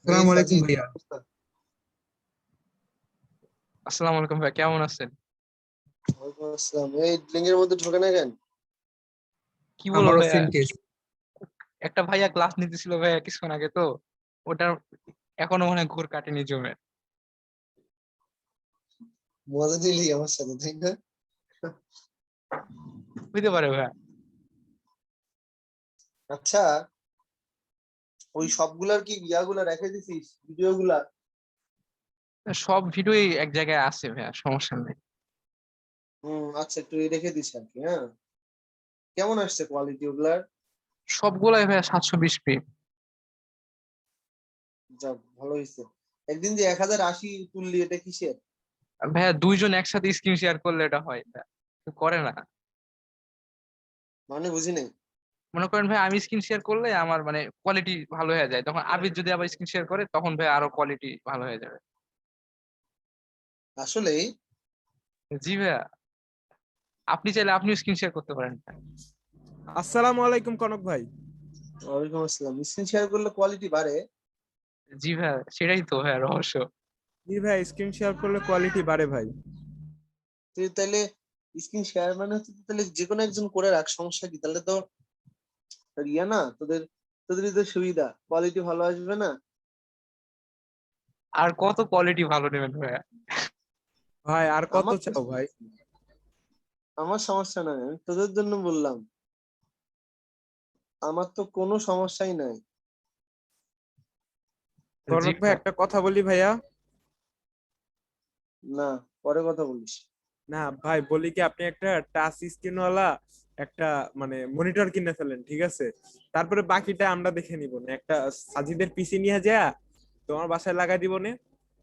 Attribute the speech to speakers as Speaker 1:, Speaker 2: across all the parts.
Speaker 1: এই
Speaker 2: আসসালামু আলাইকুম
Speaker 1: সাজিদ,
Speaker 2: ভাইয়া।
Speaker 3: আসসালামু আলাইকুম ভাই, কেমন আছেন?
Speaker 1: ওয়ালাইকুম আসসালাম। এই লিঙ্গের মধ্যে ঢোকে না কেন?
Speaker 3: কি বলবো
Speaker 2: আমারও
Speaker 3: ভাইয়া,
Speaker 2: সেম কেস।
Speaker 3: একটা ভাইয়া ক্লাস নিতেছিল ভাইয়া কিছুক্ষণ আগে, তো ওটার এখনো মনে হয় ঘোর কাটেনি জমে।
Speaker 1: মজা দিলি আমার সাথে, তাই না?
Speaker 3: হইতে পারে ভাইয়া।
Speaker 1: আচ্ছা, ওই সবগুলার কি ইয়াগুলা রেখে দিছিস, ভিডিও গুলা?
Speaker 3: সব ভিডিওই এক জায়গায় আছে ভাইয়া, সমস্যা নেই।
Speaker 1: আচ্ছা, একটু রেখে দিস আর কি। হ্যাঁ, কেমন আসছে কোয়ালিটি ওগুলার?
Speaker 3: সবগুলাই ভাইয়া 720p।
Speaker 1: যাক, ভালো হয়েছে। একদিন যে 1080 তুললি, এটা কিসের?
Speaker 3: ভাইয়া দুইজন একসাথে স্ক্রিন শেয়ার করলে এটা হয় ভাইয়া, কেউ করে না।
Speaker 1: মানে বুঝি নাই।
Speaker 3: মনে করেন ভাই আমি স্ক্রিন শেয়ার করলে আমার মানে কোয়ালিটি ভালো হয়ে যায়, তখন আবির যদি আবার স্ক্রিন শেয়ার করে তখন ভাই আরো কোয়ালিটি ভালো হয়ে যাবে।
Speaker 1: আসলে
Speaker 3: জি ভাইয়া, আপনি চাইলে আপনিও স্ক্রিন শেয়ার করতে পারেন।
Speaker 4: আসসালামু আলাইকুম কনক ভাই।
Speaker 1: ওয়ালাইকুম আসসালাম। স্ক্রিন শেয়ার করলে কোয়ালিটি বাড়ে?
Speaker 3: জি ভাইয়া, সেটাই তো ভাইয়া রহস্য।
Speaker 4: জি ভাই, স্ক্রিন শেয়ার করলে কোয়ালিটি বাড়ে ভাই।
Speaker 1: তুই তাহলে স্ক্রিন শেয়ার মানে হচ্ছে তুই তাহলে যে কোনো একজন করে রাখ, সমস্যা কি? তাহলে তো ইয়া না, তোদের তোদেরই তো সুবিধা, কোয়ালিটি ভালো আসবে না?
Speaker 3: আর কত কোয়ালিটি ভালো নেবেন ভাইয়া?
Speaker 4: ভাই আর কত
Speaker 1: আমার তো
Speaker 4: চাও ভাই?
Speaker 1: আমার সমস্যা নাই, আমি তোদের জন্য বললাম। আমার তো কোনো সমস্যাই নাই।
Speaker 3: জি
Speaker 4: কনক ভাই
Speaker 3: ভাইয়া।
Speaker 4: একটা কথা বলি ভাইয়া।
Speaker 1: না, পরে কথা বলিস।
Speaker 4: না ভাই, বলি কি, আপনি একটা টাচ স্ক্রিন ওয়ালা একটা মানে মনিটর কিনে ফেলেন, ঠিক আছে? তারপরে বাকিটা আমরা দেখে নিব না, একটা সাজিদের পিসি নিয়ে যা তোমার বাসায় লাগাই দিব না,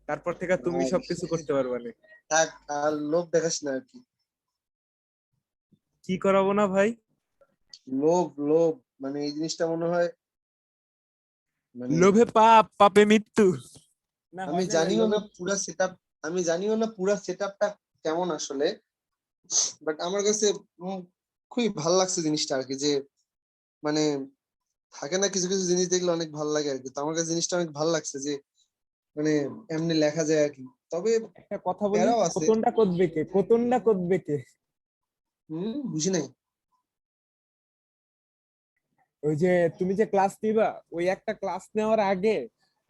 Speaker 4: তারপর থেকে তুমি
Speaker 1: ভাই,
Speaker 4: সবকিছু করতে পারবে না।
Speaker 1: থাক, আর লোভ দেখাস না আর কি।
Speaker 4: কি করাবো না ভাই?
Speaker 1: লোভ লোভ মানে এই জিনিসটা মনে হয়, মানে
Speaker 4: লোভে পাপ, পাপে মৃত্যু। না
Speaker 1: আমি
Speaker 4: হয় না ভাই,
Speaker 1: জানিও
Speaker 4: লোভে।
Speaker 1: না পুরা সেটআপ, আমি জানিও না পুরা সেটআপটা কেমন আসলে। বাট আমার কাছে খুবই ভালো লাগছে জিনিসটা আর কি, যে মানে থাকে না কিছু কিছু জিনিস দেখলে অনেক ভালো লাগে আর কি। তো আমার কাছে জিনিসটা অনেক ভালো লাগছে যে মানে এমনি লেখা যায় আর কি। তবে
Speaker 4: একটা কথা বলি,
Speaker 1: প্যারাও আছে।
Speaker 4: কতনটা কদবে কে, কতনটা কদবে কে?
Speaker 1: বুঝি নাই।
Speaker 4: ওই যে তুমি যে ক্লাস নিবা, ওই একটা ক্লাস নেওয়ার আগে,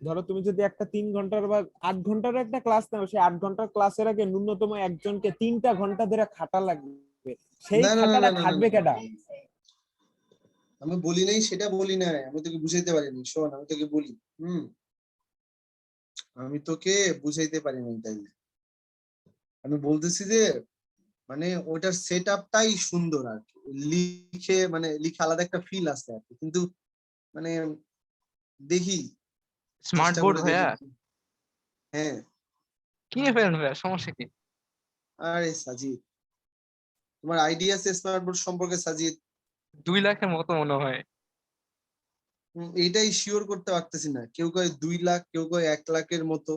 Speaker 4: ধরো তুমি যদি একটা 3 ঘন্টার বা 8 ঘন্টার একটা ক্লাস নাও, সেই 8 ঘন্টার ক্লাসের আগে ন্যূনতম একজনকে 3টা ঘন্টা ধরে খাটা লাগবে। সেই
Speaker 1: না না না
Speaker 4: খাটাটা
Speaker 1: না না না
Speaker 4: খাটবে
Speaker 1: না,
Speaker 4: কেডা?
Speaker 1: আমি বলি নাই, সেটা বলি নাই, আমি তোকে বুঝাইতে পারিনি। শোন, আমি তোকে বলি। হুম আমি তোকে বুঝাইতে পারিনি, তাই আমি বলতেছি যে মানে ওটার সেট আপটাই সুন্দর আর কি। লিখে আলাদা একটা ফিল আছে আর কি, কিন্তু মানে দেখি,
Speaker 3: স্মার্ট
Speaker 1: চেষ্টা
Speaker 3: বোর্ড
Speaker 1: করে দেখি।
Speaker 3: ভাইয়া
Speaker 1: হ্যাঁ।
Speaker 3: কিনে ফেলেন ভাইয়া, সমস্যা কি?
Speaker 1: আরে সাজিদ, তোমার আইডিয়া আছে স্মার্ট বোর্ড সম্পর্কে সাজিদ?
Speaker 3: 2 লাখের মতো মনে হয়।
Speaker 1: এইটাই শিওর করতে পারতেছি না। কেউ কয় 2 লাখ, কেউ কয় 1 লাখের মতো,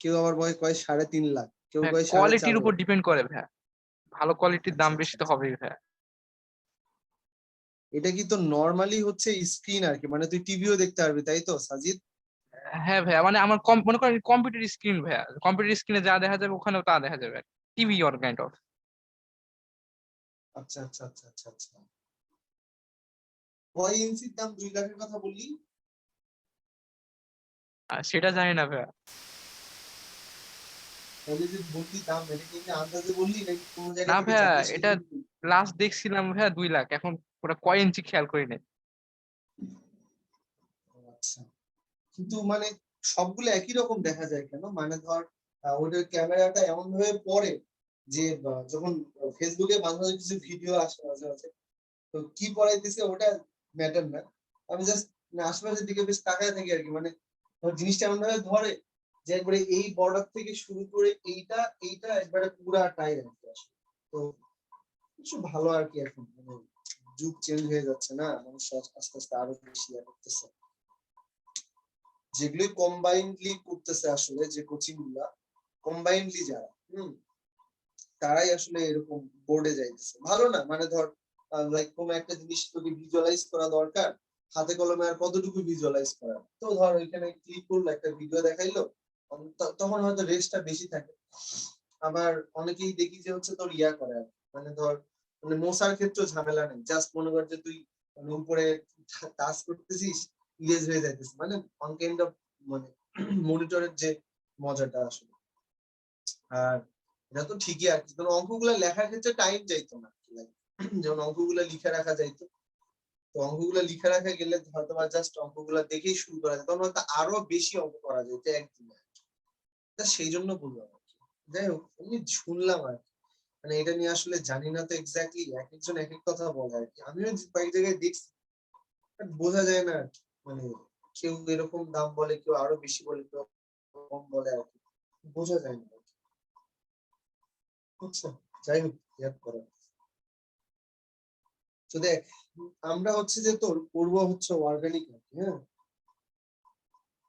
Speaker 1: কেউ আবার কয় 3.5 লাখ, কেউ
Speaker 3: ভাইয়া
Speaker 1: কয় সাড়ে চার
Speaker 3: কোয়ালিটির উপর
Speaker 1: লাখ
Speaker 3: ডিপেন্ড করে ভাইয়া, ভালো কোয়ালিটির
Speaker 1: আচ্ছা
Speaker 3: দাম বেশি
Speaker 1: আচ্ছা
Speaker 3: তো
Speaker 1: আচ্ছা।
Speaker 3: হবেই ভাইয়া।
Speaker 1: এটা কি তো নর্মালি হচ্ছে স্ক্রিন আর কি, মানে তুই টিভিও দেখতে পারবি তাই তো সাজিদ?
Speaker 3: হ্যাঁ ভাইয়া, মানে আমার মনে করেন কম্পিউটার স্ক্রিন ভাইয়া, কম্পিউটার স্ক্রিনে যা দেখা যাবে ওখানেও তা দেখা যাবে, টিভি অর কাইন্ড অফ।
Speaker 1: আচ্ছা আচ্ছা আচ্ছা আচ্ছা আচ্ছা। কয় ইঞ্চির দাম 2 লাখের কথা বললি?
Speaker 3: সেটা জানি না ভাইয়া।
Speaker 1: তাহলে যে বললি দাম, এটা কি এমনি আন্দাজে বললি নাকি কোনো জায়গা
Speaker 3: না
Speaker 1: থেকে
Speaker 3: ভাইয়া,
Speaker 1: জিজ্ঞেস
Speaker 3: এটা
Speaker 1: করে নিবি?
Speaker 3: লাস্ট দেখছিলাম ভাইয়া 2 লাখ, এখন ওটা কয় ইঞ্চি খেয়াল করি নাই।
Speaker 1: আচ্ছা, কিন্তু মানে সবগুলো একই রকম দেখা যায় কেন? মানে ধর ওটার ক্যামেরাটা এমন ভাবে পড়ে যে যখন ফেসবুকে মাঝে মাঝে কিছু ভিডিও আসে মাঝে মাঝে, তো কি পড়াইতেছে ওটা ম্যাটার না। আমি জাস্ট আশেপাশের দিকে বেশ তাকায় থাকি আর কি। মানে ধর জিনিসটা এমন ভাবে ধরে যে একবারে এই বর্ডার থেকে শুরু করে এইটা এইটা একবারে পুরাটাই আর কি আসলে। তো কিছু ভালো আর কি। এখন মানে যুগ চেঞ্জ হয়ে যাচ্ছে না, মানুষ আস্তে আস্তে আরো বেশি ইয়ে করতেছে। যেগুলি কম্বাইন্ডলি করতেছে আসলে, যে কোচিং গুলা কম্বাইন্ডলি যারা তারাই আসলে এরকম বোর্ডে যাইতেছে। ভালো না? মানে ধর লাইক কোন একটা জিনিস তোকে ভিজুয়ালাইজ করা দরকার, হাতে কলমে আর কতটুকু ভিজুয়ালাইজ করা। তো ধর এখানে ক্লিক করলো, একটা ভিডিও দেখাইলো, তখন হয়তো রেস্টটা বেশি থাকে। আবার অনেকেই দেখি যে হচ্ছে তোর ইয়া করে আর কি। মানে ধর মানে মশার ক্ষেত্রেও ঝামেলা নেই, জাস্ট মনে কর যে তুই মানে উপরে টাচ করতেছিস, ইরেজ হয়ে যাইতেছে, মানে অন কাইন্ড অফ মানে মনিটরের যে মজাটা আসলে। আর এটা তো ঠিকই আর কি, কারণ অঙ্কগুলো লেখার ক্ষেত্রে টাইম চাইতো না, যেমন অঙ্কগুলো লিখে রাখা যাইতো। তো অঙ্কগুলো লিখে রাখা গেলে হয়তো বা জাস্ট অঙ্কগুলো দেখেই শুরু করা যেত, তখন হয়তো আরো বেশি অঙ্ক করা যেত একদিনে। তা সেই জন্য বললাম আর কি। যাই হোক, এমনি শুনলাম আর কি। মানে এটা নিয়ে আসলে জানি না তো এক্স্যাক্টলি, এক একজন এক এক কথা বলে আর কি। আমিও কয়েক জায়গায় দেখছি, but বোঝা যায় না আর কি। মানে কেউ এরকম দাম বলে, কেউ আরো বেশি বলে, কেউ কম বলে আর কি, বোঝা যায় না আর কি। বুঝছো? যাই হোক, ইয়াদ করো। তো দেখ, আমরা হচ্ছে যে তোর করবো হচ্ছে অর্গানিক আর কি, হ্যাঁ।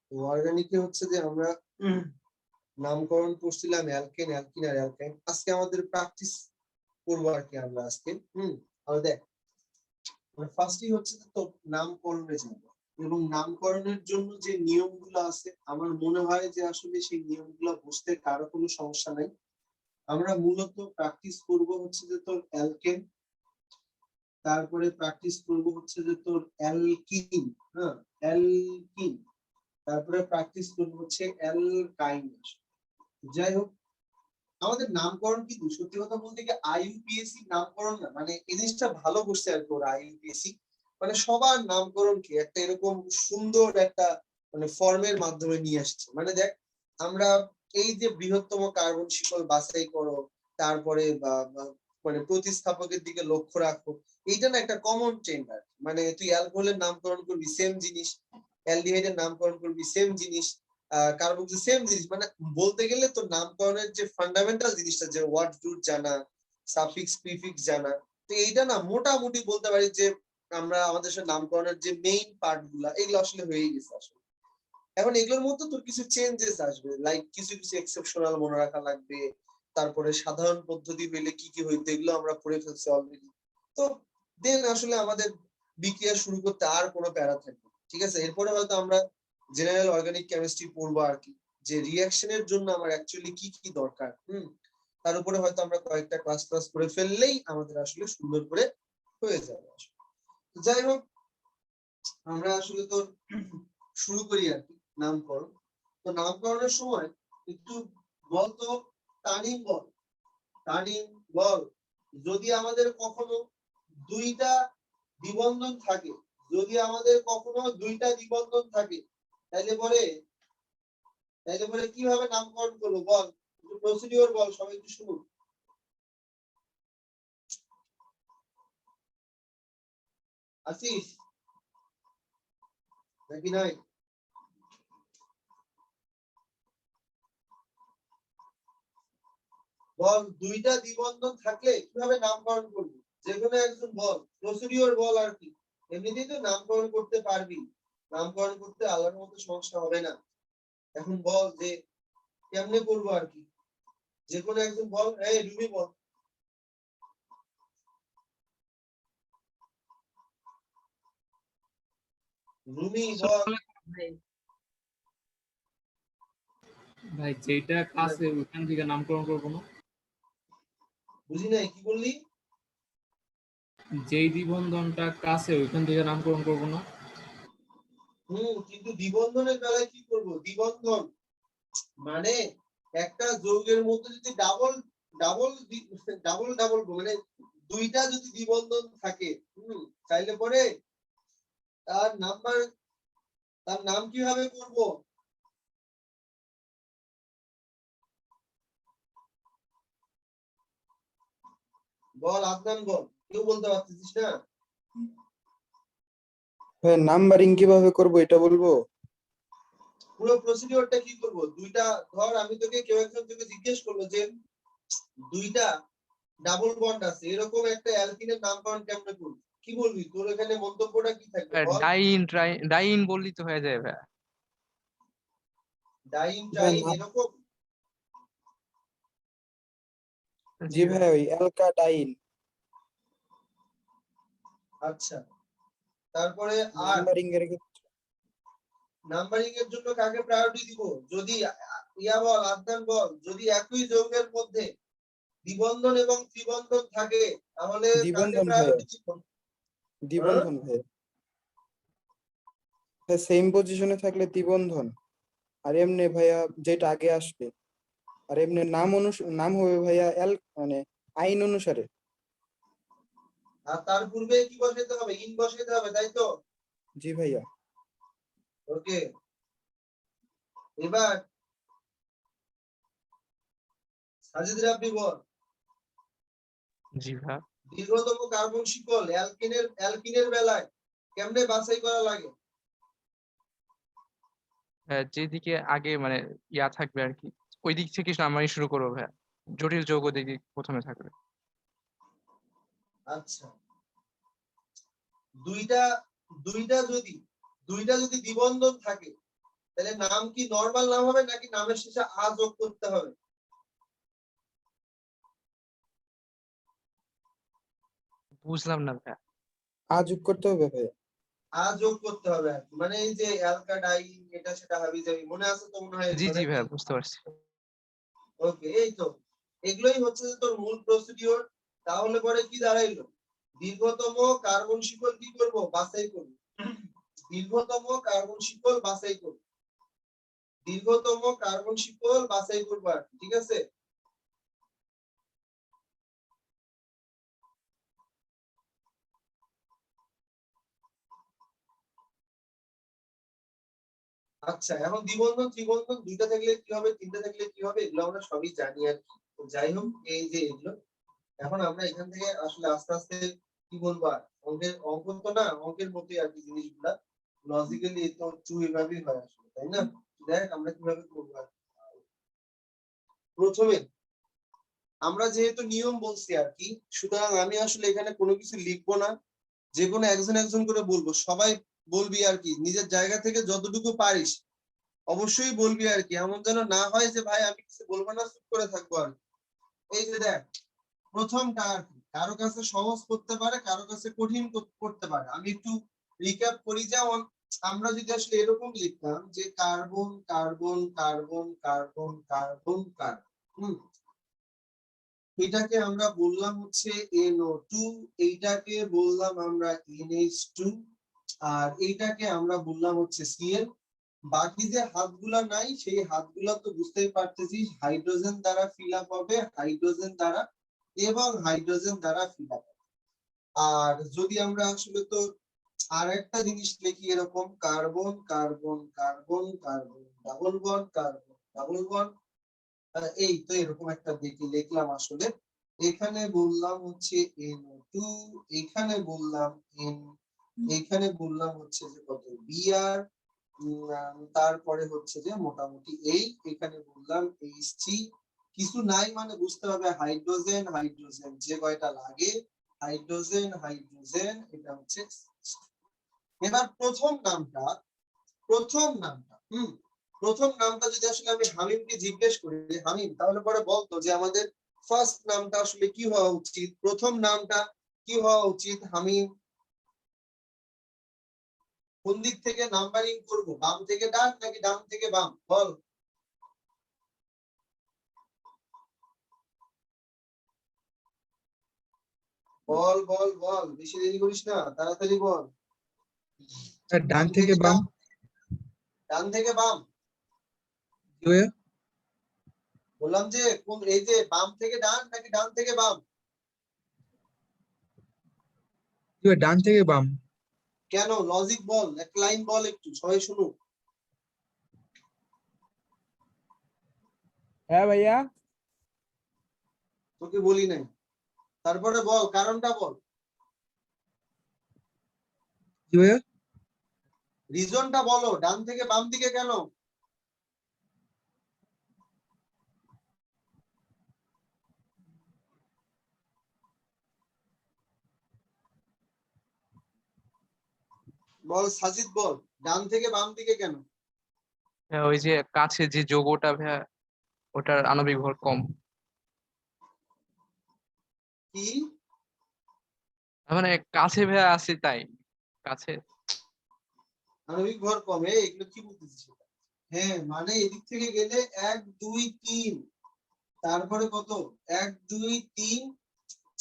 Speaker 1: তো অর্গানিকে হচ্ছে যে আমরা নামকরণ করছিলাম অ্যালকেন, অ্যালকিন আর অ্যালকাইন। আজকে আমাদের প্র্যাকটিস করবো আর কি আমরা আজকে। আর দেখ, ফার্স্টই হচ্ছে যে তোর নামকরণে যাবো, এবং নামকরণের জন্য যে নিয়মগুলো আছে আমার মনে হয় যে আসলে সেই নিয়মগুলো বুঝতে কারো কোনো সমস্যা নাই। আমরা মূলত প্র্যাকটিস করব হচ্ছে যে তোর অ্যালকেন, তারপরে প্র্যাকটিস করব হচ্ছে যে তোর অ্যালকিন, হ্যাঁ, অ্যালকিন, তারপরে প্র্যাকটিস করব হচ্ছে অ্যালকাইন। যাই হোক, আমাদের নামকরণ কিন্তু সত্যি কথা বলতে কি আইইউপিএসসি নামকরণ না, মানে এই জিনিসটা ভালো করছে আর কি ওরা, আইইউপিএসসি মানে সবার নামকরণকে একটা এরকম সুন্দর একটা মানে ফর্মের মাধ্যমে নিয়ে আসছে। মানে দেখ, আমরা এই যে বৃহত্তম কার্বন শিকল বাছাই করো, তারপরে মানে প্রতিস্থাপকের দিকে লক্ষ্য রাখো, এইটা না একটা কমন ট্রেন্ড আর কি। মানে তুই অ্যালকোহলের নামকরণ করবি সেম জিনিস, অ্যালডিহাইডের নামকরণ করবি সেম জিনিস, কার্বন সেম জিনিস। মানে বলতে গেলে তো নামকরণের যে ফান্ডামেন্টাল জিনিসটা, যে ওয়ার্ড রুট জানা, সাফিক্স প্রিফিক্স জানা, তো এইটা না মোটামুটি বলতে পারি যে আমরা আমাদের সাথে নামকরণের যে মেইন পার্ট গুলা এগুলো আসলে হয়ে গেছে আসলে। এখন এগুলোর মধ্যে তোর কিছু চেঞ্জেস আসবে, লাইক কিছু কিছু এক্সেপশনাল মনে রাখা লাগবে, তারপরে সাধারণ পদ্ধতি হইলে কি কি হইতো এগুলো আমরা পড়ে ফেলছি অলরেডি। তো দেন আসলে আমাদের বিক্রিয়া শুরু করতে আর কোনো প্যারা থাকবে না। ঠিক আছে, এরপরে হয়তো আমরা জেনারেল অর্গানিক কেমিস্ট্রি পড়বো আর কি, যে রিঅ্যাকশনের জন্য আমার অ্যাকচুয়ালি কি কি দরকার। তার উপরে হয়তো আমরা কয়েকটা ক্লাস ক্লাস করে ফেললেই আমাদের আসলে সুন্দর করে হয়ে যাবে। যাই হোক, আমরা আসলে তো শুরু করি আর কি নামকরণ। তো নামকরণের সময় একটু বলতো, টার্নিং বল, টার্নিং বল, যদি আমাদের কখনো দুইটা দ্বিবন্ধন থাকে, যদি আমাদের কখনো দুইটা দ্বিবন্ধন থাকে, তাইলে পরে কিভাবে নামকরণ করবো বল, একটু প্রসিডিওর বল, সবাই একটু শুনুন। আসিস নাকি নাই? বল, দুইটা দ্বিবন্ধন থাকলে কিভাবে নামকরণ করবি? যে কোনো একজন বল, প্রসিডিওর বল আর কি। এমনিতেই তো নামকরণ করতে পারবি, নামকরণ করতে আল্লাহর মতো সমস্যা হবে না। এখন বল যে কেমনে করবো আর কি, যে কোনো একজন বল। এই রুমি বল। রুমি বল।
Speaker 2: ভাই ভাই যেটা কাছে ওখান থেকে নামকরণ করবো না,
Speaker 1: বুঝি নাই কি বললি?
Speaker 2: যেই নিবন্ধনটা কাছে ওইখান থেকে নামকরণ করবো না।
Speaker 1: কিন্তু দ্বিবন্ধনের বেলায় কি করবো? দ্বিবন্ধন মানে একটা যৌগের মধ্যে যদি ডাবল ডাবল ডাবল ডাবল মানে দুইটা যদি দ্বিবন্ধন থাকে, তাইলে পরে তার নাম্বার, তার নাম কিভাবে করব? বল আদনান, বল, কেউ বলতে পারতেছিস না?
Speaker 5: হ্যাঁ, নাম্বারিং কিভাবে করব এটা বলবো?
Speaker 1: পুরো প্রসিডিওরটা কি করব? দুইটা, ধর আমি তোকে, কেউ একজন তোকে জিজ্ঞেস করলো যে দুইটা ডাবল বন্ড আছে, এরকম একটা অ্যালকিনের নামকরণ কেমনে করবি, কি বলবি? তোর এখানে মন্তব্যটা কি থাকবে বল।
Speaker 3: ডাইন ডাইন বললি তো হয়ে যাবে ভাই।
Speaker 1: ডাইন
Speaker 5: ভাই
Speaker 1: টাইন
Speaker 5: নাম,
Speaker 1: এরকম?
Speaker 3: জি
Speaker 5: জি
Speaker 3: ভাই।
Speaker 5: ভাই, ওই অ্যালকাডাইন।
Speaker 1: আচ্ছা, তারপরে আর
Speaker 5: নাম্বারিং এর ক্ষেত্রে
Speaker 1: নাম্বারিং এর জন্য কাকে প্রায়োরিটি দিব? যদি ইয়া বল, আদনান বল, যদি একই যৌগের মধ্যে দ্বিবন্ধন এবং ত্রিবন্ধন থাকে তাহলে কাকে
Speaker 5: দ্বিবন্ধন
Speaker 1: প্রায়োরিটি দিব?
Speaker 5: দ্বিবন্ধন ভাইয়া, সেম পজিশনে থাকলে দ্বিবন্ধন। আর এমনি ভাইয়া যেটা আগে আসবে, আর এমনি নাম হবে ভাইয়া মানে আইন অনুসারে।
Speaker 1: আর তার পূর্বে কি বসাইতে হবে? ইন বসাইতে হবে, তাই তো?
Speaker 5: জি ভাইয়া।
Speaker 1: ওকে, এবার সাজিদ রাব্বি বল,
Speaker 3: জি ভাইয়া।
Speaker 1: দীর্ঘতম কার্বন শিকল অ্যালকিনের বেলায় কেমনে বাছাই করা লাগে?
Speaker 3: যেদিকে আগে মানে ইয়া থাকবে আর কি, ওই দিক থেকে নাম্বারিং শুরু করবো ভাইয়া। জটিল যৌগ দিকে প্রথমে থাকবে।
Speaker 1: আচ্ছা, দুইটা দুইটা যদি দ্বিবন্ধন থাকে তাহলে নাম কি নরমাল নাম হবে নাকি নামের শেষে আ যোগ করতে হবে?
Speaker 3: বুঝলাম না ভাইয়া।
Speaker 5: যোগ করতে হবে ভাইয়া।
Speaker 1: আ যোগ করতে হবে আর কি। মানে এই যে অ্যালকাডাইন, এটা সেটা হাবি যাবি, মনে আছে তো মনে হয়
Speaker 3: জি
Speaker 1: এগুলো
Speaker 3: জি
Speaker 1: নাকি?
Speaker 3: ভাইয়া, বুঝতে পারছি।
Speaker 1: ওকে, এই তো এগুলোই হচ্ছে যে তোর মূল প্রসিডিওর। তাহলে পরে কি দাঁড়াইলো? দীর্ঘতম কার্বন শিকল কি করব? বাছাই করব। দীর্ঘতম কার্বন শিকল বাছাই করব। দীর্ঘতম কার্বন শিকল বাছাই করব আর কি, ঠিক আছে? আচ্ছা, এখন দ্বিবন্ধন ত্রিবন্ধন দুইটা থাকলে কি হবে, তিনটা থাকলে কি হবে, এগুলো আমরা সবই জানি আর কি। তো যাই হোক, এই যে এগুলো এখন আমরা এখান থেকে আসলে আস্তে আস্তে কি বলবো, আর অঙ্ক তো না, অঙ্কের মতোই আর কি জিনিসগুলা, লজিক্যালি তো এভাবেই হয় আসলে, তাই না? দেখ আমরা কিভাবে করবো আর কি। প্রথমে আমরা যেহেতু নিয়ম বলছি আর কি, সুতরাং আমি আসলে এখানে কোনো কিছু লিখবো না, যে কোনো একজন একজন করে বলবো, সবাই বলবি আর কি, নিজের জায়গা থেকে যতটুকু পারিস অবশ্যই বলবি আর কি। এমন যেন না হয় যে ভাই আমি কিছু বলবো না, চুপ করে থাকবো আর কি। এই যে দেখ, প্রথমটা আর কি, কারো কাছে সহজ করতে পারে, কারো কাছে কঠিন করতে পারে। আমি একটু রিক্যাপ করি। যেমন আমরা যদি আসলে এরকম লিখতাম যে carbon carbon carbon carbon carbon carbon, এটাকে আমরা বললাম হচ্ছে NO2, এইটাকে বললাম আমরা NH2, আর এইটাকে আমরা বললাম হচ্ছে Cl। বাকি যে হাতগুলা নাই, সেই হাতগুলা তো বুঝতেই পারতেছিস, হাইড্রোজেন দ্বারা ফিল আপ হবে, হাইড্রোজেন দ্বারা এবং হাইড্রোজেন দ্বারা ফিল আপ। আর যদি আমরা আসলে তো আর একটা জিনিস লিখি এরকম, carbon carbon carbon carbon double bond, carbon double bond, এই তো এরকম একটা লিখলাম আসলে। এখানে বললাম হচ্ছে NO2, এখানে বললাম এখানে বললাম হচ্ছে যে কত Br, তারপরে হচ্ছে যে মোটামুটি এই এখানে বললাম HC। কিছু নাই মানে বুঝতে হবে হাইড্রোজেন হাইড্রোজেন যে কয়টা লাগে, হাইড্রোজেন হাইড্রোজেন, এটা হচ্ছে। এবার প্রথম নামটা প্রথম নামটা যদি আসলে আমি হামিমকে জিজ্ঞেস করি, হামিম তাহলে পরে বলতো যে আমাদের ফার্স্ট নামটা আসলে কি হওয়া উচিত, প্রথম নামটা কি হওয়া উচিত? হামিম কোন দিক থেকে নাম্বারিং করব, বাম থেকে ডান নাকি ডান থেকে বাম? বল। বল বল বল, বেশি দেরি করিস না, তাড়াতাড়ি বল।
Speaker 5: ডান থেকে বাম।
Speaker 1: ডান থেকে বাম বললাম যে কোন, এই যে বাম থেকে ডান নাকি ডান থেকে বাম?
Speaker 5: ডান থেকে বাম।
Speaker 1: কেন? লজিক বল, এক লাইন বল, একটু সবাই শুনুক।
Speaker 4: হ্যাঁ ভাইয়া।
Speaker 1: তোকে বলি নাই, তারপরে বল কারণটা বল, রিজনটা বলো, ডান থেকে বাম দিকে কেন? বল সাজিদ বল, ডান থেকে বাম দিকে কেন?
Speaker 3: ওই যে কাছে যে যৌগটা ভাইয়া, ওটার আণবিক ভর কম।
Speaker 1: কি?
Speaker 3: মানে কাছে ভাইয়া আছে তাই, কাছে
Speaker 1: আণবিক ভর কমে, এগুলো কি বলতেছিস? হ্যাঁ, মানে এদিক থেকে গেলে 1 2 3, তারপরে কত 1 2 3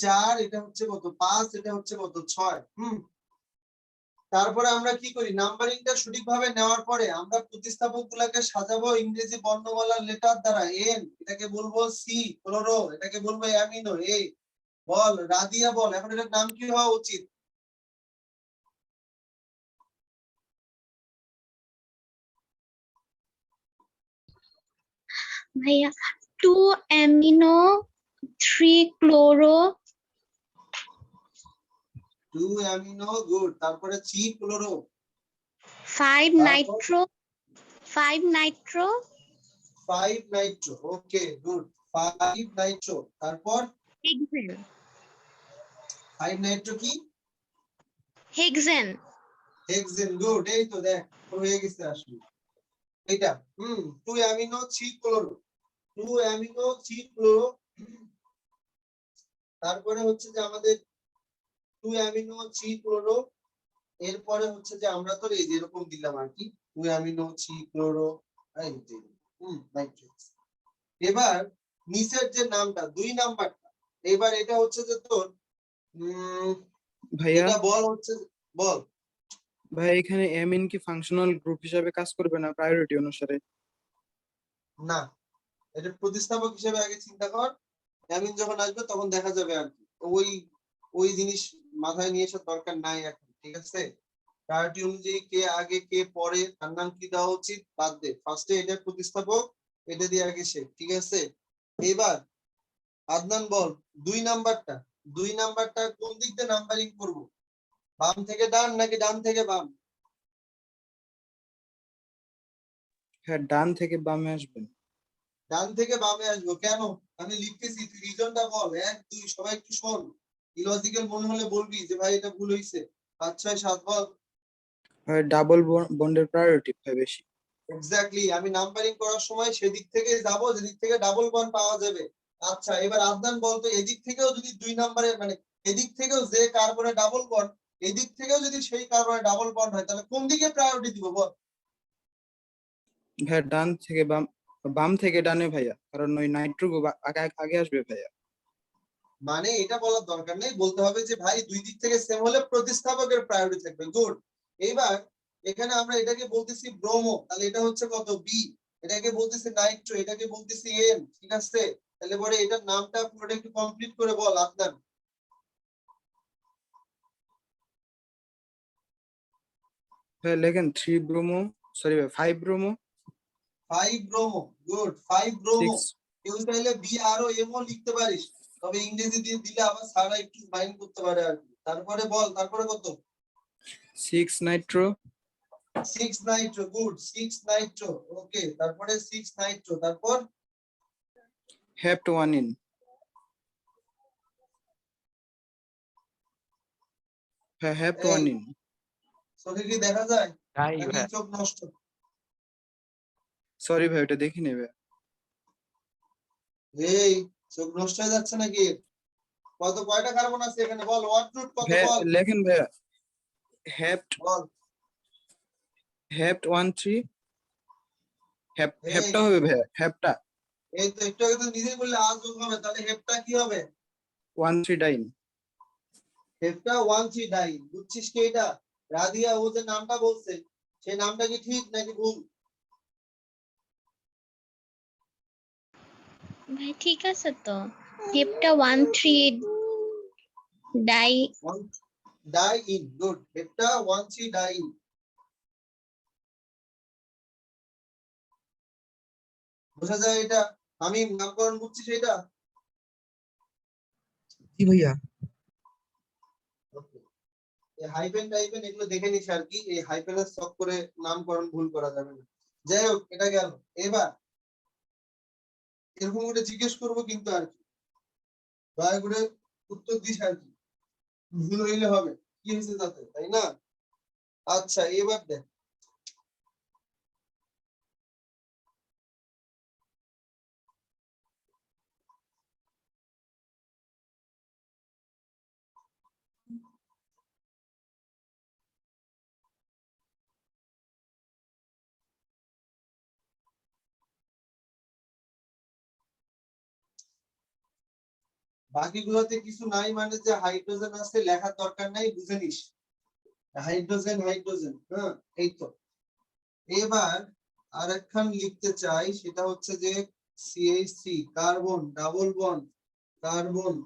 Speaker 1: 4, এটা হচ্ছে কত 5, এটা হচ্ছে কত 6। তারপরে আমরা কি করি, নাম্বারিংটা সঠিকভাবে নেওয়ার পরে আমরা প্রতিস্থাপক গুলাকে সাজাবো ইংরেজি বর্ণমালার লেটার দ্বারা। এন এটাকে বলবো সি ক্লোরো, এটাকে বলবো অ্যামিনো। এ বল রাদিয়া বল, এখন এটার নাম কি হওয়া উচিত?
Speaker 6: ভাইয়া 2 অ্যামিনো 3 ক্লোরো
Speaker 1: 2 অ্যামিনো, গুড। তারপরে সি ক্লোরো,
Speaker 6: 5
Speaker 1: তারপর
Speaker 6: Nitro 5 Nitro
Speaker 1: 5 Nitro, okay good. 5 Nitro, তারপর
Speaker 6: হেক্সেন
Speaker 1: 5 নাইট্রো কি?
Speaker 6: Hexane
Speaker 1: hexane, good. এই তো দেখ হয়ে গেছে আসলে এটা। 2 অ্যামিনো 3 ক্লোরো, 2 অ্যামিনো 3 ক্লোরো। তারপরে হচ্ছে যে আমাদের 2 অ্যামিনো 3 ক্লোরো। এরপরে হচ্ছে যে আমরা তো এই যেরকম দিলাম আর কি, 2 অ্যামিনো 3 ক্লোরো, এই যে নাইট্রেক্স। এবার নিচের যে নামটা 2 নাম্বারটা, এবার এটা হচ্ছে যে তোর
Speaker 5: ভাইয়া
Speaker 1: এটা বল হচ্ছে, বল।
Speaker 5: ভাই এখানে অ্যামিন কি ফাংশনাল গ্রুপ হিসাবে কাজ করবে না প্রায়োরিটি অনুসারে?
Speaker 1: না, এটা প্রতিস্থাপক হিসেবে আগে চিন্তা কর, অ্যামিন যখন আসবে তখন দেখা যাবে আর কি। ওই ওই জিনিস মাথায় নিয়ে আসার দরকার নাই এখন, ঠিক আছে? প্রায়োরিটি অনুযায়ী কে আগে কে পরে তার নাম কি দেওয়া উচিত বাদ দে, ফার্স্টে এটা প্রতিস্থাপক, এটা দিয়ে আগে সে, ঠিক আছে? এবার আদনান বল 2 নাম্বারটা, 2 নাম্বারটা কোন দিক দিয়ে নাম্বারিং করব? বাম থেকে ডান নাকি ডান থেকে বাম?
Speaker 5: হ্যাঁ, ডান থেকে বামে আসবেন।
Speaker 1: ডান থেকে বামে আসবো কেন? আমি লিখতেছি, তুই রিজনটা বল। 1 2 সবাই একটু শোন, ইলজিক্যাল মনে হলে বলবি যে ভাই এটা ভুল হইছে। 5 6 7 বল।
Speaker 5: ডাবল বন্ডের প্রায়োরিটি ভাই বেশি।
Speaker 1: এক্স্যাক্টলি, আমি নাম্বারিং করার সময় সেদিক থেকে যাব যেদিক থেকে ডাবল বন্ড পাওয়া যাবে। আচ্ছা, এবার আদনান বলতো এদিক থেকেও যদি 2 নম্বরে মানে এদিক থেকেও যে কার্বনে ডাবল বন্ড, এদিক থেকেও যদি সেই কার্বনে ডাবল বন্ড হয়, তাহলে কোন দিকে প্রায়োরিটি দিব বল?
Speaker 5: ভাইয়া ডান থেকে বাম, বাম থেকে ডানে ভাইয়া, কারণ ওই নাইট্রো আগে আগে আসবে ভাইয়া।
Speaker 1: মানে এটা বলার দরকার নেই, বলতে হবে যে ভাই দুই দিক থেকে সেম হলে প্রতিস্থাপকের প্রায়োরিটি থাকবে। গুড। এইবার এখানে আমরা এটাকে বলতেছি ব্রোমো, তাহলে এটা হচ্ছে কত বি। এটাকে বলতেছি নাইট্রো, এটাকে বলতেছি এন, ঠিক আছে? তাহলে পরে এটার নামটা পুরোটা একটু কমপ্লিট করে বল আদনান।
Speaker 5: ভাইয়া লেখেন 3 ব্রোমো, সরি ভাই 5 ব্রোমো
Speaker 1: 5 ব্রোমো, গুড। 5 ব্রোমো।
Speaker 5: 6
Speaker 1: কেউ চাইলে বি আর ও এম ও লিখতে পারিস, তবে ইংরেজি দিয়ে দিলে আবার সারা একটু মাইন্ড করতে পারে আর কি। তারপরে বল, তারপরে কত?
Speaker 5: 6 নাইট্রো
Speaker 1: 6 নাইট্রো, গুড। 6 নাইট্রো, ওকে। তারপরে 6 নাইট্রো, তারপর
Speaker 5: হেপ্ট 1 ইন। হ্যাঁ, হেপ্ট 1
Speaker 1: এই
Speaker 5: ইন।
Speaker 1: চোখে কি দেখা যায়
Speaker 3: তাই
Speaker 1: নাকি
Speaker 3: ভাই
Speaker 1: চোখ নষ্ট?
Speaker 5: সরি ভাই ওটা দেখে নেবে।
Speaker 1: এই চোখ নষ্ট হয়ে যাচ্ছে নাকি? কত কয়টা কার্বন আছে এখানে বল, ওয়াট রুট কত
Speaker 5: ভাইয়া
Speaker 1: বল?
Speaker 5: লেখেন ভাইয়া হেপ্ট
Speaker 1: বল।
Speaker 5: হেপ্ট 1 3
Speaker 1: এই
Speaker 5: হেপ্টা হবে ভাইয়া, হেপ্টা
Speaker 1: এই তো একটু আগে তো নিজেই বললে আজ যোগ হবে, তাহলে হেপটা কি হবে?
Speaker 5: 1 3 ডাইন।
Speaker 1: হেপটা 1 3 ডাই, বুঝছিস কি এটা? রাদিয়া ও যে নামটা বলছে, সেই নামটা কি ঠিক নাকি ভুল?
Speaker 6: ভাই ঠিক আছে তো, hepta 1 3 di.
Speaker 1: 1 diene, good. Hepta 1 3 diene. বোঝা যায় এটা? আমি নামকরণ বুঝছিস এটা?
Speaker 5: জি ভাইয়া।
Speaker 1: Okay. এই হাইফেন টাইফেন এগুলো দেখে নিস আর কি, এই হাইফেনের শখ করে নামকরণ ভুল করা যাবে না। যাই হোক, এটা গেল। এবার এরকম করে জিজ্ঞেস করবো কিন্তু আর কি, দয়া করে উত্তর দিস আর কি, ভুল হইলে হবে, কি হয়েছে তাতে, তাই না? আচ্ছা, এবার দেখ বাকিগুলোতে কিছু নাই মানে যে হাইড্রোজেন আছে লেখার দরকার নাই, বুঝে নিস হাইড্রোজেন হাইড্রোজেন। হ্যাঁ এই তো। এবার আরেকখান লিখতে চাই, সেটা হচ্ছে যে CH3 carbon double bond carbon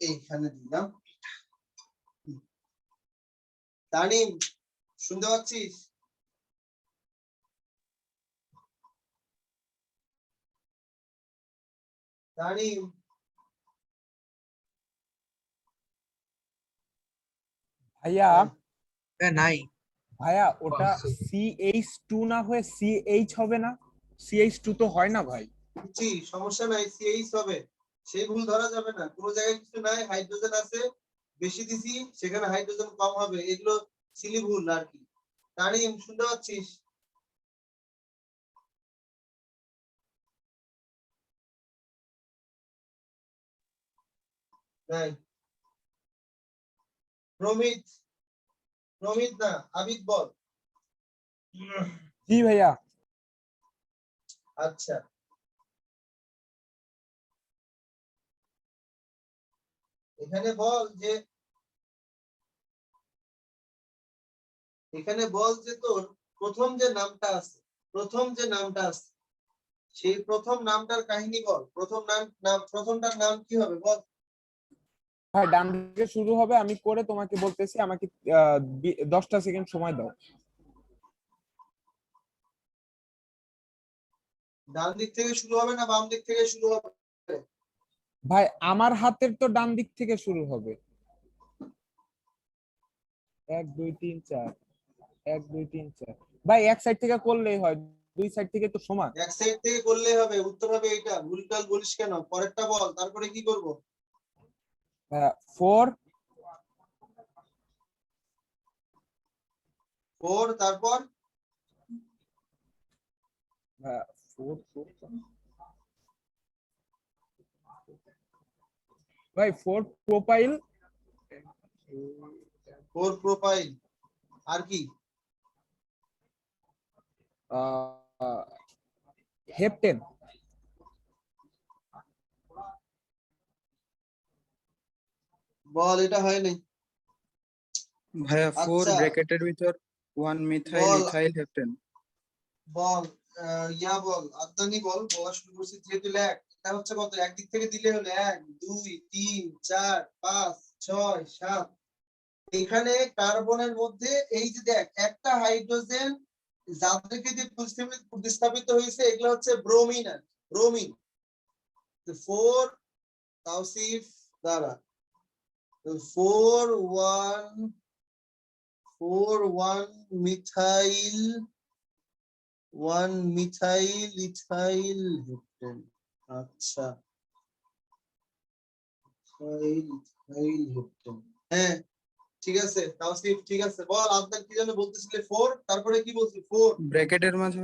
Speaker 1: এইখানে দিলাম। তানিম শুনতে পাচ্ছিস? তানিম
Speaker 4: ভাইয়া
Speaker 3: নাই
Speaker 4: ভাইয়া ওটা CH2 না হয়ে CH হবে না? CH2 তো হয় না ভাই।
Speaker 1: জি সমস্যা নাই, CH হবে, সেই ভুল ধরা যাবে না। কোনো জায়গায় কিছু নাই, হাইড্রোজেন আছে বেশি দিছি, সেখানে হাইড্রোজেন কম হবে, এগুলো সিলি ভুল আর কি। তানিম শুনতে পাচ্ছিস? নাই। প্রমিত প্রমিত না, আবিদ বল।
Speaker 4: জি ভাইয়া।
Speaker 1: আচ্ছা এখানে বল যে তোর প্রথম যে নামটা আছে, সেই প্রথম নামটার কাহিনী বল। প্রথমটার নাম কি হবে বল?
Speaker 4: ভাই ডান দিকে শুরু হবে, আমি করে তোমাকে বলতেছি, আমাকে 10টা সেকেন্ড সময় দাও।
Speaker 1: ডান দিক থেকে শুরু হবে না বাম দিক থেকে শুরু হবে?
Speaker 4: ভাই আমার হাতের তো ডান দিক থেকে শুরু হবে। 1 2 3 4 1 2 3 4 ভাই এক সাইড থেকে করলেই হয়, দুই সাইড থেকে তো সমান।
Speaker 1: এক সাইড থেকে করলেই হবে, উত্তর হবে এইটা। ভুলটাল বলিস কেন? পরেরটা বল, তারপরে কি করব?
Speaker 4: 4
Speaker 1: 4 তারপর
Speaker 4: 4 ভাই 4 প্রোপাইল
Speaker 1: 4 প্রোপাইল। আর কি?
Speaker 4: হেপটেন।
Speaker 1: বল, এটা হয় নাই।
Speaker 5: ভাইয়া 4
Speaker 1: আচ্ছা
Speaker 5: ব্র্যাকেটের ভিতর 1 মিথাইল
Speaker 1: বল
Speaker 5: ইথাইল হেপ্টেন।
Speaker 1: বল বল আদনানি বল, বলা শুরু করছি যেহেতু লেখ। এটা হচ্ছে কত? একদিক থেকে দিলে হলো 1 2 3 4 5 6 7। এখানে কার্বনের মধ্যে এই যে দেখ একটা হাইড্রোজেন যাদেরকে দিয়ে প্রতিস্থাপিত হয়েছে এগুলো হচ্ছে ব্রোমিন আর ব্রোমিন। 4 তাওসিফ দ্বারা 4 1 মিথাইল 1 মিথাইল ইথাইল হেপ্টেন। আচ্ছা ইথাইল ইথাইল হেপ্টেন। হ্যাঁ ঠিক আছে তাওসিফ, ঠিক আছে। বল আদনান কি যেন বলতেছিলে? 4 তারপরে কি বলছিস? 4
Speaker 5: ব্র্যাকেটের মাঝে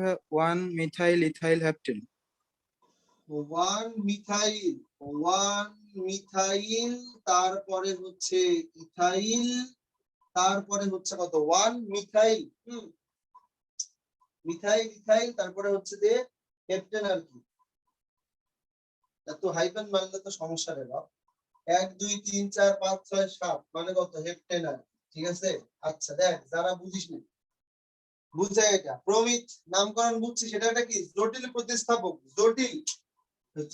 Speaker 5: 1 মিথাইল ইথাইল হেপ্টেন।
Speaker 1: 1 মিথাইল তারপরে হচ্ছে ইথাইল, তারপরে হচ্ছে কত? 1 মিথাইল মিথাইল ইথাইল, তারপরে হচ্ছে যে হেপ্টেন আর কি। এত হাইফেন মারলে তো সমস্যা রে বাপ। 1 2 3 4 5 6 7 মানে কত? হেপ্টেন আর কি। ঠিক আছে। আচ্ছা দেখ যারা বুঝিস না বুঝছে, এটা প্রমিত নামকরণ বুঝছি, সেটা একটা কি? জটিল প্রতিস্থাপক।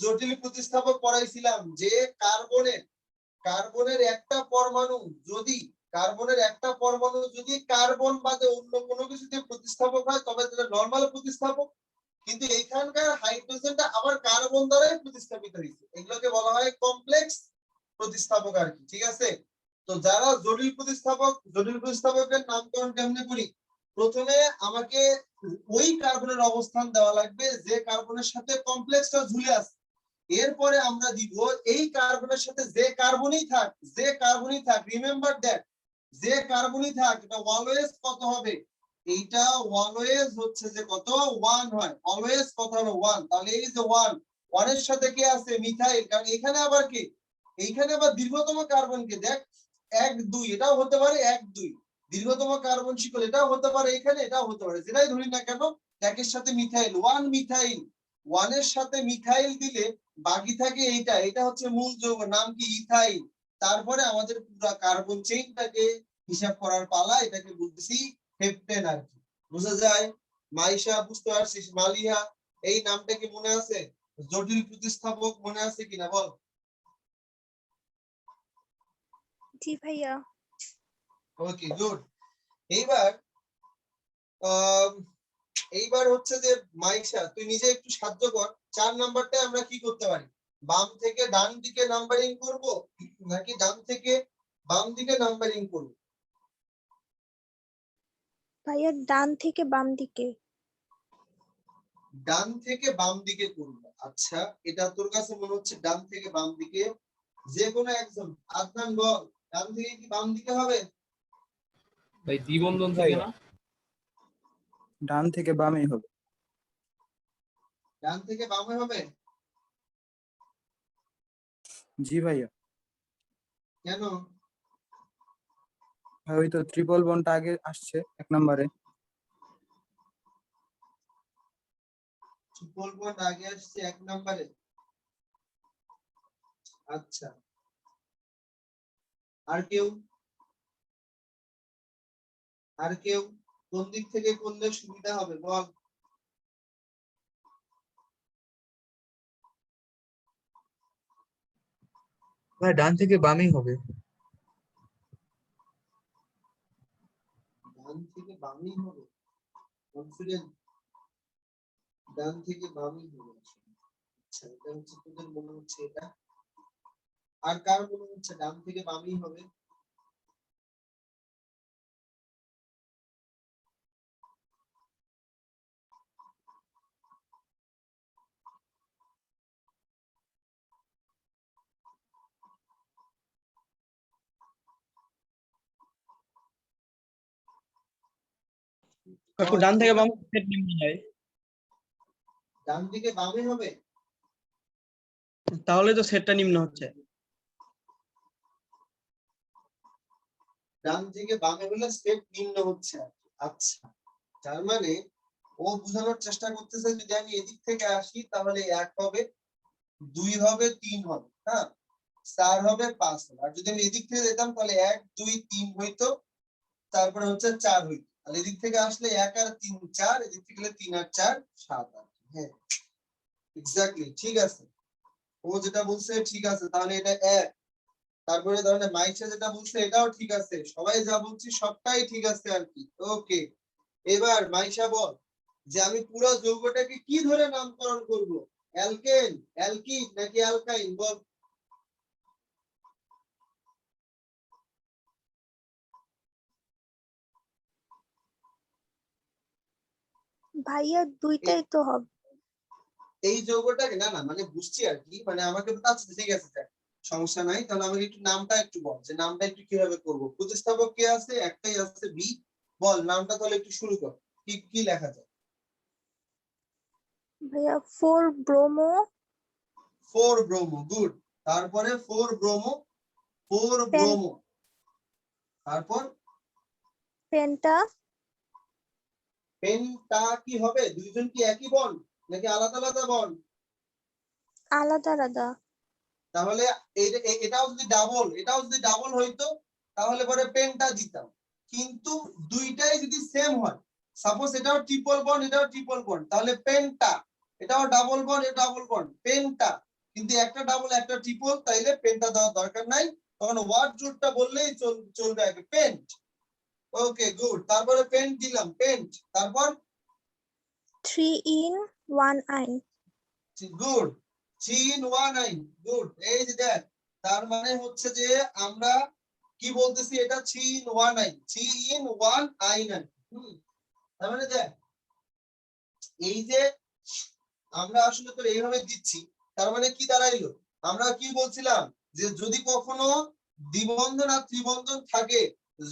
Speaker 1: জটিল প্রতিস্থাপক পড়াইছিলাম যে কার্বনের একটা পরমাণু যদি কার্বন বাদে অন্য কোনো কিছুতে প্রতিস্থাপক হয় তবে সেটা নরমাল প্রতিস্থাপক। কিন্তু এখানকার হাইড্রোজেনটা আবার কার্বন দ্বারাই প্রতিস্থাপিত হয়েছে, এগুলোকে বলা হয় কমপ্লেক্স প্রতিস্থাপক আর কি। ঠিক আছে। তো যারা জটিল প্রতিস্থাপকের নামকরণ কেমনে করি? প্রথমে আমাকে ওই কার্বনের অবস্থান দেওয়া লাগবে যে কার্বনের সাথে কমপ্লেক্সটা ঝুলে আছে। এরপরে আমরা দিব এই কার্বনের সাথে যে কার্বনই থাক, রিমেম্বার দ্যাট, যে কার্বনই থাক এটা অলওয়েজ কত হবে? এইটা অলওয়েজ হচ্ছে যে কত? 1 হয়। অলওয়েজ কত হবে? 1। তাহলে এই যে 1 এর সাথে কে আছে? মিথাইল। কারণ এখানে আবার কি? এইখানে আবার দীর্ঘতম কার্বন কে দেখ 1 2, এটাও হতে পারে 1 2। দীর্ঘতম কার্বন শিকল এটাও হতে পারে, এখানে এটাও হতে পারে, যেটাই ধরি না কেন ট্যাকের সাথে মিথাইল, ওয়ান মিথাইল, ওয়ানের সাথে মিথাইল দিলে বাকি থাকে এইটা, এটা হচ্ছে মূল যৌগ, নাম কি? ইথাইল। তারপরে আমাদের পুরো কার্বন চেইনটাকে হিসাব করার পালা, এটাকে বলতেছি হেপটেন আর কি। বুঝা যায়? মাইশা বুঝতে পারছিস? মালিহা এই নামটা কি মনে আছে? জটিল প্রতিস্থাপক মনে আছে কিনা বল?
Speaker 7: জি ভাইয়া।
Speaker 1: ওকে, গুড। এইবার এইবার হচ্ছে যে মাইশা তুই নিজে একটু সাহায্য কর। 4 নাম্বারটা আমরা কি করতে পারি? বাম থেকে ডান দিকে নাম্বারিং করব নাকি ডান থেকে বাম দিকে নাম্বারিং করব?
Speaker 7: ভাইয়া ডান থেকে বাম দিকে।
Speaker 1: ডান থেকে বাম দিকে করব। আচ্ছা, এটা তোর কাছে মনে হচ্ছে ডান থেকে বাম দিকে। যে কোনো একজন, আদনান বল, ডান থেকে কি বাম দিকে হবে?
Speaker 2: ভাই দ্বিবন্ধন থেকে না?
Speaker 5: ডান থেকে বামে হবে।
Speaker 1: ডান থেকে বামে হবে?
Speaker 5: জি ভাইয়া।
Speaker 1: কেন?
Speaker 5: ভাই ওই তো ট্রিপল বন্ডটা আগে আসছে 1 নম্বরে।
Speaker 1: ট্রিপল বন্ড আগে আসছে 1 নম্বরে। আচ্ছা, আর কেউ? আর কেউ কোন দিক থেকে করলে সুবিধা হবে বল?
Speaker 8: ভাই ডান থেকে বামই হবে।
Speaker 1: ডান থেকে বামই হবে? কনফিডেন্ট? ডান থেকে বামই হবে? আচ্ছা, এটা হচ্ছে তোদের মনে হচ্ছে এটা। আর কার মনে হচ্ছে ডান থেকে বামই হবে?
Speaker 9: কাকু ডান থেকে বাম সেট নিম্ন হয়,
Speaker 1: ডান থেকে বামে হবে?
Speaker 9: তাহলে তো সেটটা নিম্ন হচ্ছে।
Speaker 1: ডান থেকে বামে হলে স্টেপ নিম্ন হচ্ছে আর কি। আচ্ছা, তার মানে ও বোঝানোর চেষ্টা করতেছে যদি আমি এদিক থেকে আসি তাহলে 1 হবে, 2 হবে, 3 হবে, হ্যাঁ, 4 হবে, 5 হবে। আর যদি আমি এদিক থেকে যেতাম তাহলে 1 2 3 হইতো, তারপরে হচ্ছে 4 হইতো। আর এদিক থেকে আসলে 1 আর 3 4, এদিক থেকে গেলে 3 আর 4 7 আর কি। হ্যাঁ, এক্স্যাক্টলি ঠিক আছে। ও যেটা বলছে ঠিক আছে, তাহলে এটা 1। তারপরে ধরেন মাইশা যেটা বলছে এটাও ঠিক আছে, সবাই যা বলছি সবটাই ঠিক আছে আর কি। ওকে, এবার মাইশা বল যে আমি পুরো যৌগটাকে কি ধরে নামকরণ করব? অ্যালকেন, অ্যালকিন নাকি অ্যালকাইন? বল।
Speaker 7: ভাইয়া দুইটাই তো হবে।
Speaker 1: এই যৌগটাকে না না মানে বুঝছি আর কি, মানে আমাকে আচ্ছা ঠিক আছে স্যার, সমস্যা নাই। তাহলে আমাকে একটু নামটা একটু বল, যে নামটা একটু কিভাবে করব। প্রতিস্থাপক কে আছে? একটাই আছে, বি। বল নামটা তাহলে একটু শুরু কর, কি কি লেখা যায়?
Speaker 7: ভাইয়া 4 ব্রোমো
Speaker 1: 4 ব্রোমো, গুড। তারপরে 4 ব্রোমো, 4
Speaker 7: পেন
Speaker 1: ব্রোমো, তারপর
Speaker 7: পেন্টা
Speaker 1: পেনটা কি হবে? দুইজন কি একই বন্ড নাকি আলাদা আলাদা বন্ড?
Speaker 7: আলাদা আলাদা।
Speaker 1: তাহলে এটাও যদি ডাবল, এটাও যদি ডাবল হইতো তাহলে পরে পেনটা দিতাম। কিন্তু দুইটাই যদি সেম হয়, সাপোজ এটাও ট্রিপল বন্ড এটাও ট্রিপল বন্ড, তাহলে পেনটা, এটাও ডাবল বন্ড এটা ডাবল বন্ড, পেনটা। কিন্তু একটা ডাবল একটা ট্রিপল, তাইলে পেনটা দেওয়ার দরকার নাই, তখন ওয়ার্ড রুটটা বললেই চলবে আগে, পেন্ট। ওকে, গুড। তারপরে পেন্ট দিলাম, পেন্ট। তারপর
Speaker 7: 3 in 1 আইন।
Speaker 1: গুড, 3 in 1 আইন, গুড। এই যে দেখ, তার মানে হচ্ছে যে আমরা কি বলতেছি, এটা 3 in 1 আইন, 3 in 1 আইন। তার মানে দেখ, এই যে আমরা আসলে তো এইভাবে দিচ্ছি, তার মানে কি দাঁড়াইলো? আমরা কি বলছিলাম যে যদি কখনো দ্বিবন্ধন আর ত্রিবন্ধন থাকে,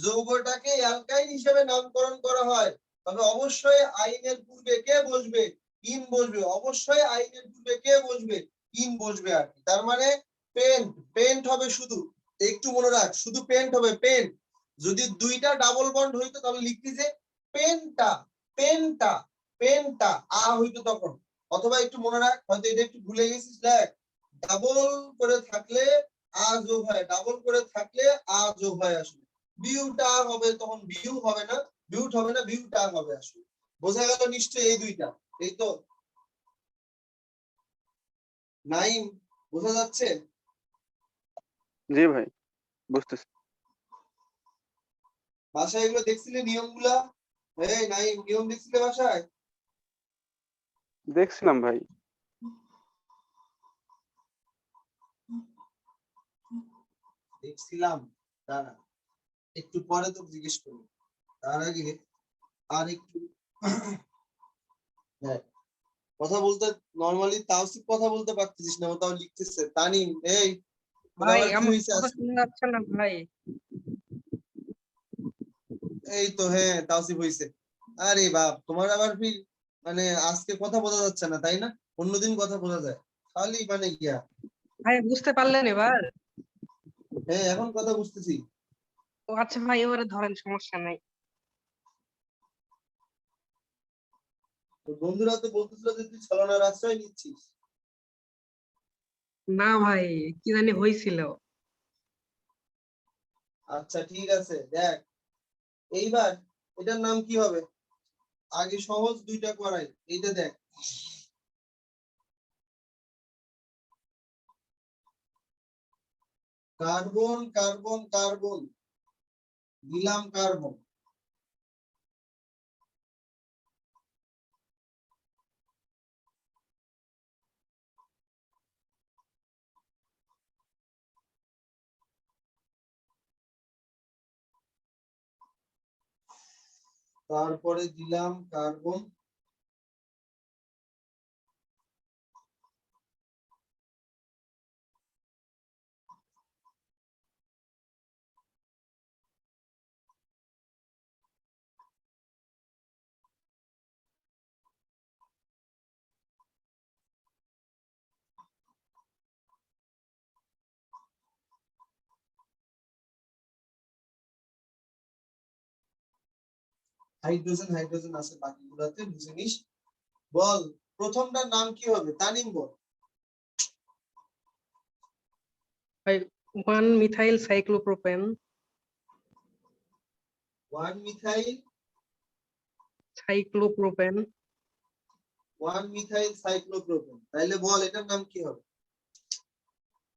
Speaker 1: যৌগটাকে অ্যালকাইন হিসেবে নামকরণ করা হয়, তবে অবশ্যই আইনের পূর্বে কে বসবে? ইন বসবে। অবশ্যই আইনের পূর্বে কে বসবে? ইন বসবে আর কি। তার মানে পেন্ট, পেন্ট হবে শুধু, একটু মনে রাখ, শুধু পেন্ট হবে, পেন্ট। যদি দুইটা ডাবল বন্ড হইতো তাহলে লিখতি যে পেন্টা, পেন্টা, পেনটা আ হইতো তখন, অথবা একটু মনে রাখ, হয়তো এটা একটু ভুলে গেছিস, দেখ ডাবল করে থাকলে আ যোগ হয়, ডাবল করে থাকলে আ যোগ হয় আসলে। বিউটা হবে তখন বিউ হবে না, বিউট হবে না, বিউটা হবে আসলে। বোঝা গেল নিশ্চয়ই এই দুইটা, এই তো নাইম, বোঝা যাচ্ছে?
Speaker 10: জি ভাই, বুঝতেছি।
Speaker 1: বাসায় এগুলো দেখছিলে নিয়মগুলা? এই নাইম, নিয়ম দেখছিলে বাসায়?
Speaker 10: দেখছিলাম ভাই।
Speaker 1: দেখছিলাম, দাঁড়া একটু পরে তো জিজ্ঞেস করবো, তার আগে আর একটু দেখ, কথা বলতে নরমালি তাওসিফ কথা বলতে পারতেছিস না, ও তাও লিখতেছে। তানিম, এই তোর
Speaker 11: ভাই
Speaker 1: আবার কি
Speaker 11: আমার
Speaker 1: হয়েছে
Speaker 11: কথা
Speaker 1: আজকে?
Speaker 11: শোনা যাচ্ছে না ভাই।
Speaker 1: এই তো হ্যাঁ, তাওসিফ হয়েছে। আরে বাপ, তোমার আবার ফির মানে আজকে কথা বোঝা যাচ্ছে না তাই না? অন্যদিন কথা বোঝা যায়, খালি মানে ইয়া।
Speaker 11: ভাই বুঝতে পারলেন এবার?
Speaker 1: হ্যাঁ, এখন কথা বুঝতেছি।
Speaker 11: ও আচ্ছা ভাই, এবারে ধরেন, সমস্যা নাই।
Speaker 1: তোর বন্ধুরা তো বলতেছিল যে তুই ছলনার আশ্রয় নিচ্ছিস।
Speaker 11: না ভাই, কি জানি হয়েছিল।
Speaker 1: আচ্ছা ঠিক আছে, দেখ এইবার এটার নাম কি হবে? আগে সহজ দুইটা করাই, এইটা দেখ। কার্বন কার্বন কার্বন, দিলাম কার্বন। তারপরে দিলাম কার্বন। হাইড্রোজেন হাইড্রোজেন আছে বাকিগুলোতে, বুঝে নিস। বল প্রথমটার নাম কি হবে? তানিম বল।
Speaker 11: ভাই 1 methyl cyclopropane.
Speaker 1: 1 methyl
Speaker 11: cyclopropane.
Speaker 1: 1 methyl cyclopropane, তাইলে বল এটার নাম কি হবে?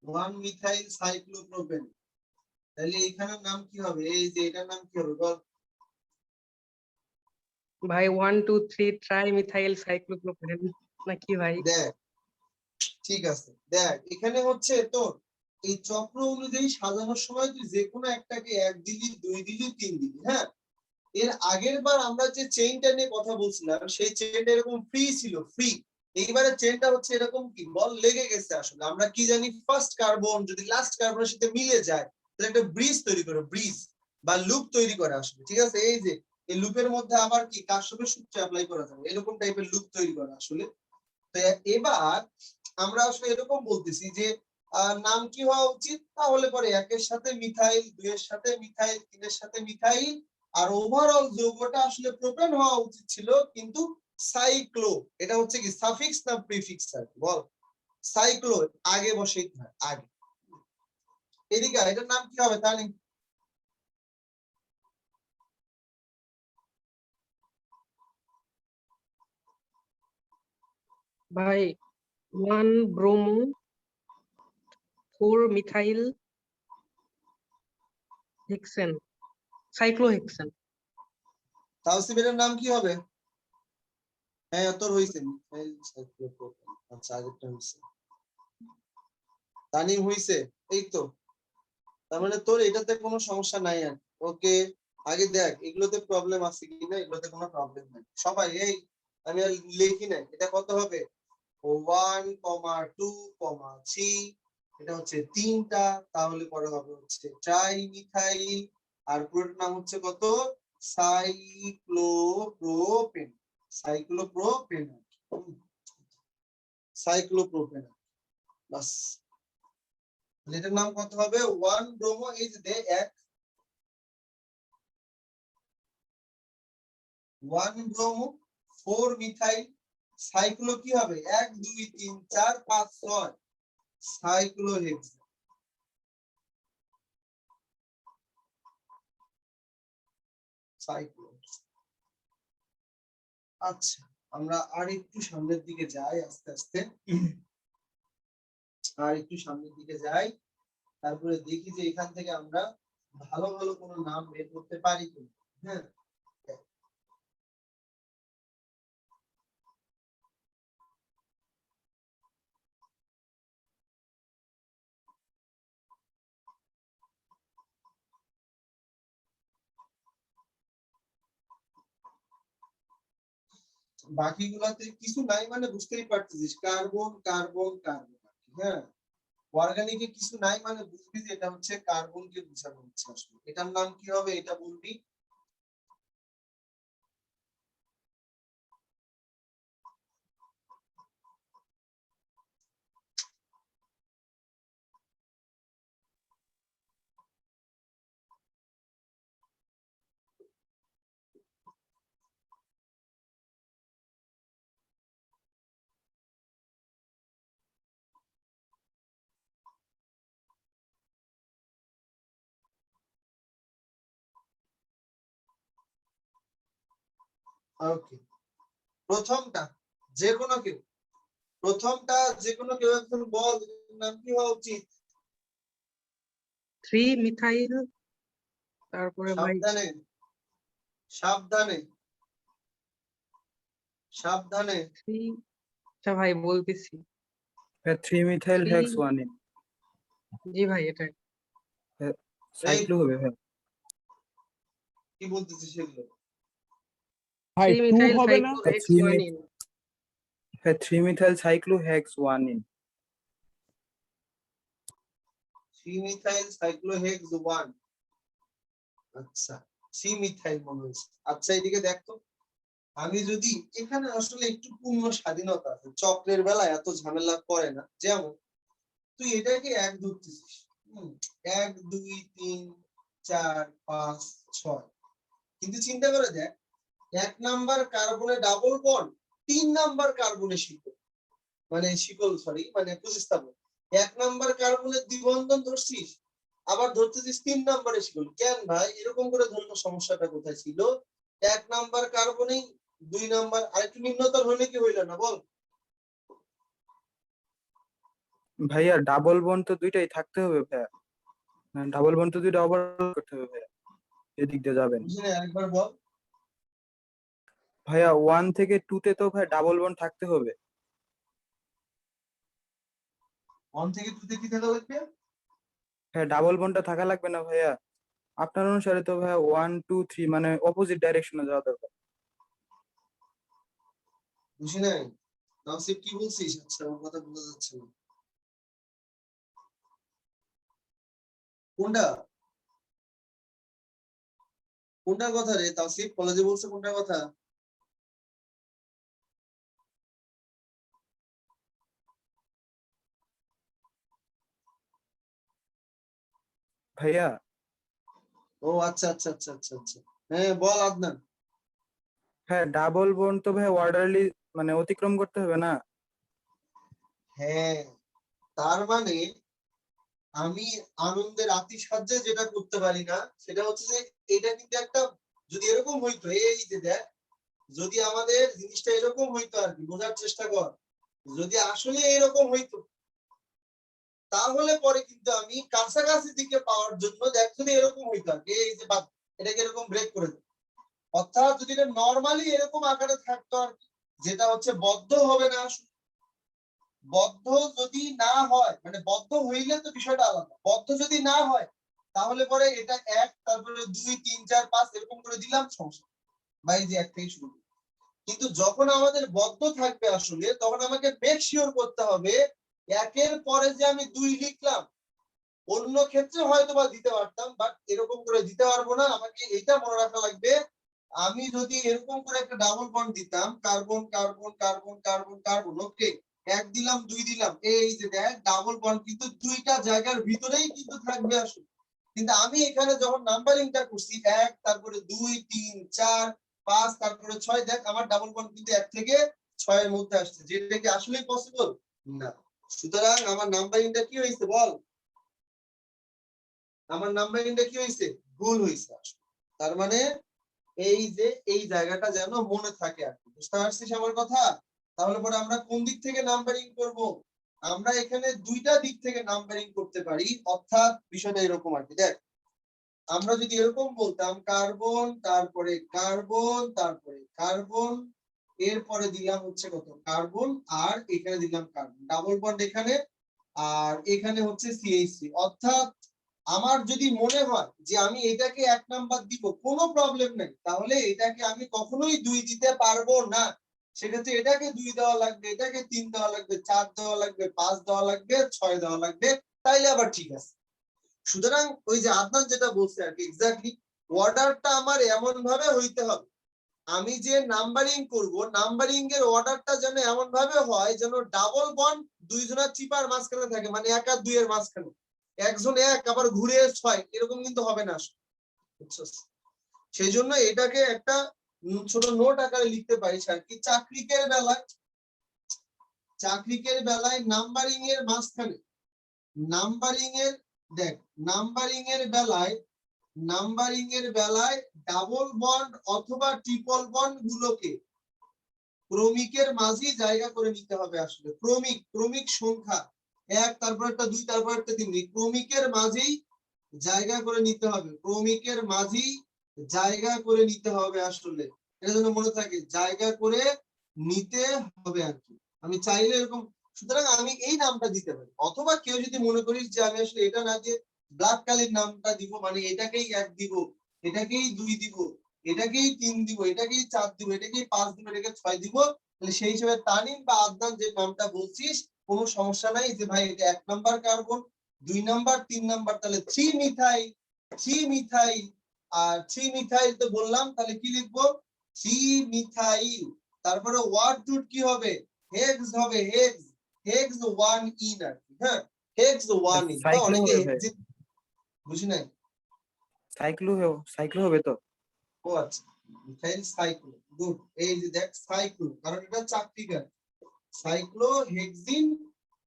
Speaker 1: 1 মিথাইল সাইক্লোপ্রোপেন, তাহলে এখানের নাম কি হবে? এই যে এটার নাম কি হবে বল?
Speaker 11: ভাই 1 2 3 ট্রাই মিথাইল সাইক্লোপ্রোপেন নাকি ভাই?
Speaker 1: দেখ ঠিক আছে, দেখ এখানে হচ্ছে তোর এই চক্র অনুযায়ী সাজানোর সময় তুই যে কোনো একটাকে 1 দিলি, 2 দিলি, 3 দিলি, হ্যাঁ। এর আগের বার আমরা যে চেইনটা নিয়ে কথা বলছিলাম, সেই চেইনটা এরকম ফ্রি ছিল, ফ্রি। এইবারে চেইনটা হচ্ছে এরকম কি বল, লেগে গেছে আসলে। আমরা কি জানি, ফার্স্ট কার্বন যদি লাস্ট কার্বনের সাথে মিলে যায় তাহলে একটা ব্রিজ তৈরি করে, ব্রিজ বা লুপ তৈরি করে আসলে, ঠিক আছে। এই যে এই লুপের মধ্যে আবার কি কার্শফের সূত্র অ্যাপ্লাই করা যাবে, এরকম টাইপের লুপ তৈরি করা আসলে। তো এবার আমরা আসলে এরকম বলতেছি যে নাম কি হওয়া উচিত, তাহলে পরে 1 এর সাথে মিথাইল, 2 এর সাথে মিথাইল, 3 এর সাথে মিথাইল, আর ওভারঅল যৌগটা আসলে প্রোপেন হওয়া উচিত ছিল, কিন্তু সাইক্লো। এটা হচ্ছে কি সাফিক্স না প্রিফিক্স আর বল? সাইক্লো আগে বসেই হয় আগে। এদিকে এটার নাম কি হবে তানি?
Speaker 11: ভাই 1 bromo 4 methyl hexane cyclohexane.
Speaker 1: Tahsib এটার নাম কি হবে? হ্যাঁ তোর হইছে মিথাইল সাইক্লোপ্রোপেন। আচ্ছা আগেরটা হইছে, তানিম হইছে, এই তো। তার মানে তোর এটাতে কোনো সমস্যা নাই আর। ওকে, আগে দেখ এগুলোতে প্রবলেম আছে কিনা, এগুলোতে কোনো প্রবলেম নাই সবাই। এই আমি আর লিখি না, এটা কত হবে? 1, 2, 3, এটা হচ্ছে 3টা, তাহলে পরে হবে হচ্ছে ট্রাই মিথাইল, আর পুরোর নাম হচ্ছে কত? সাইক্লোপ্রোপেন। সাইক্লোপ্রোপেন, সাইক্লোপ্রোপেন, বাস। এটার নাম কত হবে? 1 ব্রোমো, এই যে দে 1 ব্রোমো 4 মিথাইল সাইক্লো কি হবে 1 2 3 4 5 6 সাইক্লোহেক্স সাইক্লো। আচ্ছা আমরা আর একটু সামনের দিকে যাই আস্তে আস্তে, আর একটু সামনের দিকে যাই, তারপরে দেখি যে এখান থেকে আমরা ভালো ভালো কোনো নাম বের করতে পারি কিনা। হ্যাঁ বাকিগুলাতে কিছু নাই মানে বুঝতেই পারতেছিস, কার্বন কার্বন কার্বন। হ্যাঁ অর্গানিকে কিছু নাই মানে বুঝবি যে এটা হচ্ছে কার্বনকে বোঝানো হচ্ছে। আসলে এটার নাম কি হবে এটা বলবি। ওকে প্রথমটা যে কোনো কেউ, প্রথমটা যে কোনো কেউ একজন বল এটার নাম কি হওয়া উচিত।
Speaker 11: 3 মিথাইল, তারপরে ভাই
Speaker 1: সাবধানে সাবধানে সাবধানে
Speaker 11: 3, আচ্ছা ভাই বলতেছি।
Speaker 5: 3 মিথাইল
Speaker 11: 3
Speaker 5: হেক্স ওয়ানিন
Speaker 11: জি ভাই এটা
Speaker 5: সাইক্লো হবে ভাই।
Speaker 1: কি বলতেছিস সেগুলো।
Speaker 4: ভাই
Speaker 11: 3
Speaker 4: টু
Speaker 11: মিথাইল
Speaker 4: হবে না?
Speaker 11: সাইক্লোহেক্সোয়ানিন।
Speaker 5: 3 মিথাইল সাইক্লো হেক্স ওয়ানিন।
Speaker 1: 3 মিথাইল সাইক্লোহেক্স 1। আচ্ছা 3 মিথাইল মনে হচ্ছে। আচ্ছা এদিকে দেখতো, আমি যদি এখানে আসলে একটু পূর্ণ স্বাধীনতা আছে, চক্রের বেলা এত ঝামেলা করে না। যেমন তুই এটাকে 1 ধরতেছিস, 1 2 3 4 5 6, কিন্তু চিন্তা করে দেখ 1 নাম্বার কার্বনে ডাবল বন্ড, 3 নাম্বার কার্বনে শিকল, মানে শিকল সরি মানে প্রতিস্থাপন। 1 নাম্বার কার্বনের দ্বিবন্ধন ধরছিস, আবার ধরতেছিস 3 নাম্বারে শিকল। কেন ভাই এরকম করে ধরলো, সমস্যাটা কোথায় ছিল? 1 নাম্বার কার্বনেই 2 নাম্বার আরেকটু নিম্নতর হলে কি হইল না বল।
Speaker 5: ভাইয়া ডাবল বন্ড তো দুইটাই থাকতে হবে ভাইয়া, ডাবল বন্ড তো দুইটা অবহেলা করতে হবে ভাইয়া, এদিক দিয়ে যাবেন
Speaker 1: বুঝলি একবার বল।
Speaker 5: ভাইয়া। 1 থেকে 2 তে তো ভাই ডাবল বন্ড থাকতে হবে।
Speaker 1: 1 থেকে 2 তে কি থাকা লাগবে?
Speaker 5: হ্যাঁ ডাবল বন্ডটা থাকা লাগবে না ভাইয়া? আপনার অনুসারে তো ভাইয়া 1 2 3 মানে অপোজিট ডাইরেকশনে যাওয়া দরকার।
Speaker 1: বুঝি নাই নাসিব কি বলছিস? আচ্ছা আমার কথা বোঝা যাচ্ছে না। কোনটা কোনটার কথা রে তাসিফ? কলেজে বলছে কোনটার কথা?
Speaker 5: ভাইয়া
Speaker 1: ও আচ্ছা আচ্ছা আচ্ছা আচ্ছা আচ্ছা, হ্যাঁ বল আদনান।
Speaker 5: হ্যাঁ ডাবল বন্ড তো ভাই অর্ডারলি মানে অতিক্রম করতে হবে না?
Speaker 1: হ্যাঁ তার মানে আমি আনন্দের আতিশয্যে যেটা করতে পারি না সেটা হচ্ছে যে এটা কিন্তু একটা, যদি এরকম হইতো, এই যে দেখ যদি আমাদের জিনিসটা এরকম হইতো আর কি, বোঝার চেষ্টা কর, যদি আসলে এরকম হইতো তাহলে পরে কিন্তু আমি কাছাকাছি দিকে পাওয়ার জন্য দেখ যদি এরকম হইতো আর কি, এই যে বাদ এটাকে এরকম ব্রেক করে দেয়। অর্থাৎ যদি এটা নর্মালি এরকম আকারে থাকতো আর কি, যেটা হচ্ছে বদ্ধ হবে না, বদ্ধ যদি না হয় মানে বদ্ধ হইলে তো বিষয়টা আলাদা, বদ্ধ যদি না হয় তাহলে পরে এটা 1 তারপরে 2 3 4 5 এরকম করে দিলাম সমস্যা ভাই, যে 1 থেকে শুরু। কিন্তু যখন আমাদের বদ্ধ থাকবে আসলে তখন আমাকে মেক শিওর করতে হবে 1 এর পরে যে আমি 2 লিখলাম, অন্য ক্ষেত্রে হয়তো বা দিতে পারতাম বাট এরকম করে দিতে পারবো না। আমাকে এটা মনে রাখা লাগবে, আমি যদি এরকম করে একটা ডাবল বন্ড দিতাম, carbon carbon carbon carbon carbon, okay 1 দিলাম 2 দিলাম, এই যে দেখ ডাবল বন্ড কিন্তু দুইটা জায়গার ভিতরেই কিন্তু থাকবে আসলে। কিন্তু আমি এখানে যখন নাম্বারিংটা করছি 1 তারপরে 2 3 4 5 তারপরে 6 দেখ আমার ডাবল বন্ড কিন্তু 1 থেকে 6 এর মধ্যে আসছে, যেটা কি আসলেই পসিবল না। সুতরাং আমার নাম্বারিংটা কি হয়েছে বল, আমার নাম্বারিংটা কি হয়েছে, ভুল হয়েছে। তার মানে এই যে এই জায়গাটা যেন মনে থাকে আর কি, বুঝতে পারছিস আমার কথা? তাহলে পরে আমরা কোন দিক থেকে নাম্বারিং করব, আমরা এখানে দুইটা দিক থেকে নাম্বারিং করতে পারি, অর্থাৎ বিষয়টা এরকম আর কি। দেখ আমরা যদি এরকম বলতাম কার্বন তারপরে কার্বন তারপরে কার্বন, এরপরে দিলাম হচ্ছে কত কার্বন, আর এখানে দিলাম কার্বন, ডাবল বন্ড এখানে, আর এখানে হচ্ছে CH3, অর্থাৎ আমার যদি মনে হয় যে আমি এটাকে 1 নাম্বার দিব কোনো প্রবলেম নাই, তাহলে এটাকে আমি কখনোই 2 দিতে পারবো না। সেক্ষেত্রে এটাকে 2 দেওয়া লাগবে, এটাকে 3 দেওয়া লাগবে, 4 দেওয়া লাগবে, 5 দেওয়া লাগবে, 6 দেওয়া লাগবে, তাইলে আবার ঠিক আছে। সুতরাং ওই যে আদনান যেটা বলছে আর কি, এক্স্যাক্টলি অর্ডারটা আমার এমন ভাবে হইতে হবে, আমি যে নাম্বারিং করব নাম্বারিং এর অর্ডারটা যেন এমন ভাবে হয় যেন ডাবল বন্ড দুইজনের চিপার মাঝখানে থাকে, মানে 1 আর 2 এর মাঝখানে, একজন 1 আবার ঘুরে 6, এরকম কিন্তু হবে না, বুঝছস? সেই জন্য এটাকে একটা ছোট নোট আকারে লিখতে পারিস আর কি। চাকরিকের বেলায় নাম্বারিং এর মাঝখানে, নাম্বারিং এর দেখ নাম্বারিং এর বেলায় ডাবল বন্ড অথবা ট্রিপল বন্ড গুলোকে ক্রমিকের মাঝে জায়গা করে নিতে হবে। আসলে ক্রমিক সংখ্যা 1 তারপর একটা 2 তারপর একটা 3, ক্রমিকের মাঝেই জায়গা করে নিতে হবে, ক্রমিকের মাঝেই জায়গা করে নিতে হবে। আসলে এটা যেন মনে থাকে, জায়গা করে নিতে হবে আর কি। আমি চাইলে এরকম, সুতরাং আমি এই নামটা দিতে পারি, অথবা কেউ যদি মনে করিস যে আমি আসলে এটা না দিয়ে ব্ল্যাক কালির নামটা দিব, মানে এটাকেই 1 দিব, এটাকেই 2 দিব, এটাকেই 3 দিব, এটাকেই 4 দিব, এটাকেই 5 দিব, এটাকে 6 দিব, তাহলে সেই হিসেবে তানিম বা আদনান যে নামটা বলছিস কোনো সমস্যা নাই, যে ভাই এটা 1 নাম্বার কার্বন, 2 নাম্বার, 3 নাম্বার, তাহলে 3 মিথাইল। আর 3 মিথাইল তো বললাম, তাহলে কি লিখবো 3 মিথাইল। তারপরে ওয়ার্ড রুট কি হবে, হেক্স হবে, হেক্স 1 ইন আর কি। হ্যাঁ, হেক্স 1 ইন, অনেকে হেক্স বুঝি নাই,
Speaker 5: সাইক্লো হবে তো।
Speaker 1: ও আচ্ছা, মিথাইল সাইক্লো, গুড। এই যে দেখ সাইক্লো, কারণ এটা চাকরিকার, সাইক্লো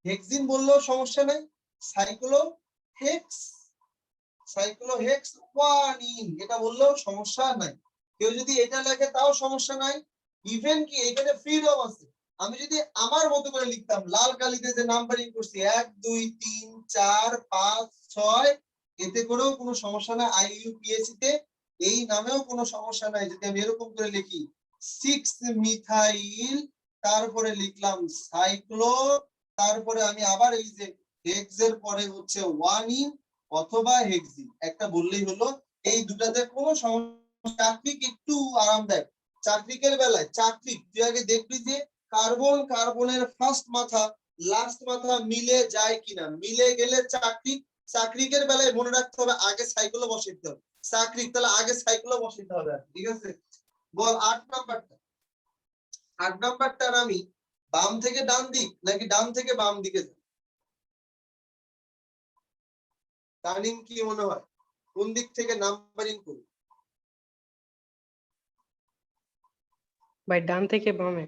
Speaker 1: হেক্সিন বললেও সমস্যা নাই, সাইক্লো হেক্স 1 ইন এটা বললেও সমস্যা নাই। কেউ যদি এটা লেখে তাও সমস্যা নাই। ইভেন কি এখানে ফ্রিডম আছে, আমি যদি আমার মতো করে লিখতাম, লাল কালিতে যে নাম্বারিং করছি 1 2 3 4 5 6, এতে করেও কোনো সমস্যা নাই। IUPAC তে এই নামেও কোনো সমস্যা নাই। যদি আমি এরকম করে লিখি 6 মিথাইল, তারপরে লিখলাম সাইক্লো, তারপরে আমি আবার এই যে হেক্স এর পরে হচ্ছে 1 ইন অথবা হেক্সিন, একটা বললেই হলো। এই দুটাতে কোনো সমস্যা, চাকরিক একটু আরামদায়ক। চাকরিকের বেলায় তুই আগে দেখবি যে কার্বনের ফার্স্ট মাথা লাস্ট মাথা মিলে যায় কিনা, মিলে গেলে চাকরিকের বেলায় মনে রাখতে হবে আগে সাইকেল বসাইতে হবে, চাকরিক তাহলে আগে সাইকেল বসাইতে হবে, ঠিক আছে? বল 8 নাম্বারটার আমি বাম থেকে ডান দিক নাকি ডান থেকে বাম দিকে যাব? টার্নিং কি মনে হয়, কোন দিক থেকে নাম্বারিং করব?
Speaker 11: ভাই ডান থেকে বামে।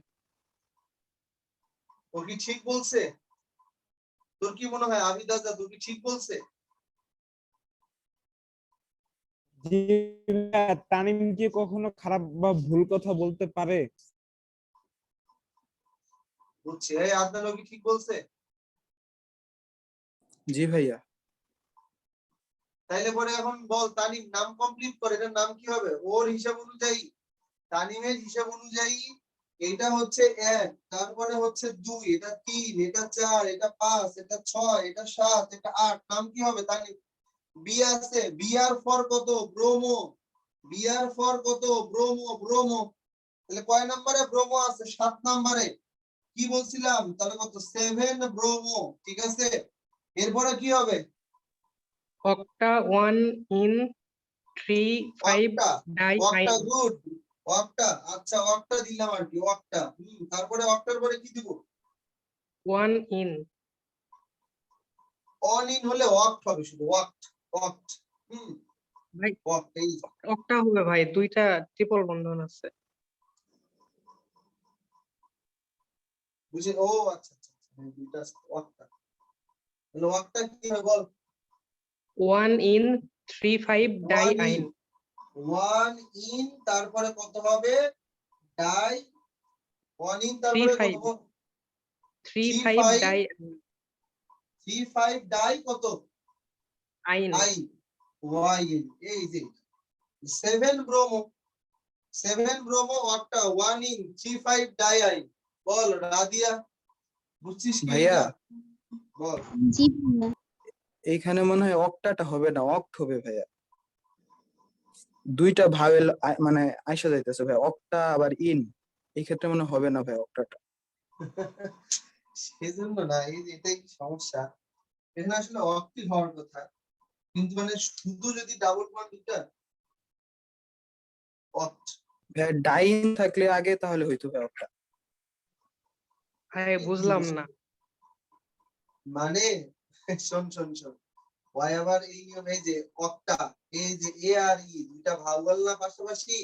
Speaker 1: ও কি ঠিক বলছে? তোর কি মনে হয় আবিদ আজাদ, তোর কি ঠিক বলছে?
Speaker 4: জি ভাইয়া, তানিম কি কখনো খারাপ বা ভুল কথা বলতে পারে?
Speaker 1: বুঝছি। এই আদনান কি ঠিক বলছে?
Speaker 5: জি ভাইয়া।
Speaker 1: তাইলে পরে এখন বল তানিম নাম কমপ্লিট করে, এটার নাম কি হবে? ওর হিসাব অনুযায়ী, তানিমের হিসাব অনুযায়ী এটা হচ্ছে 1, তারপরে হচ্ছে 2, এটা 3, এটা 4, এটা 5, এটা 6, এটা 7, এটা 8, নাম কি হবে তানিম? বি আছে, বিআর ফর কত? ব্রোমো। বিআর ফর কত? ব্রোমো। তাহলে কয় নম্বরে ব্রোমো আছে? 7 নম্বরে। কি বলছিলাম তাহলে কত? 7 ব্রোমো, ঠিক আছে? এরপরে কি হবে?
Speaker 11: অক্টা 1 ইন 3 5 ডাই
Speaker 1: অক্টা,
Speaker 11: আইন।
Speaker 1: গুড। অক্টা, আচ্ছা অক্টা দিলাম আর কি, অক্টা। তারপরে অক্টার পরে কি দিব?
Speaker 11: 1 ইন।
Speaker 1: অন ইন হলে অক্ট হবে, শুধু অক্ট।
Speaker 11: ভাই
Speaker 1: অক্ট, এই
Speaker 11: অক্টা হবে ভাই, দুইটা ট্রিপল বন্ধন আছে।
Speaker 1: বুঝি, ও আচ্ছা আচ্ছা আচ্ছা, দুইটা ওয়াক্তা। তাহলে ওয়াক্তা কি হয় বল?
Speaker 11: 1 in 3,5 diine.
Speaker 1: 1 ইন, তারপরে কত হবে? ডাই। 1 ইন তারপরে কত
Speaker 11: 3,5
Speaker 1: হবে?
Speaker 11: 3,5 diine.
Speaker 1: 3,5 ডাই কত?
Speaker 11: Ine.
Speaker 1: আইন। ওয়াইন। এই যে 7 ব্রোমো, 7 ব্রোমো ওয়াক্তা 1 ইন 3,5 ডাই আইন। বল রাদিয়া, বুঝছিস কি
Speaker 5: ভাইয়া।
Speaker 1: এটা? বল।
Speaker 6: জি ভাইয়া।
Speaker 5: এইখানে মনে হয় অক্টাটা হবে না, অক্ট হবে ভাইয়া। দুইটা ভাওয়েল মানে আইসা যাইতেছে ভাই, অক্টা আবার ইন, এই ক্ষেত্রে মনে হয় হবে না ভাই অক্টাটা।
Speaker 1: সেজন্য না, এই যে এটাই সমস্যা। এখানে আসলে অক্টি হওয়ার কথা, কিন্তু মানে শুধু যদি ডাবল পয়েন্ট দুটা অক্ট।
Speaker 5: ভাই ডাইন থাকলে আগে তাহলে হইতো ভাই অক্টা।
Speaker 11: ভাই বুঝলাম না।
Speaker 1: মানে শোন শোন শোন, ওয়াই আবার এই নিয়ম, এই যে অক্টা, এই যে এ আর ই দুইটা ভাওয়াল না পাশাপাশি,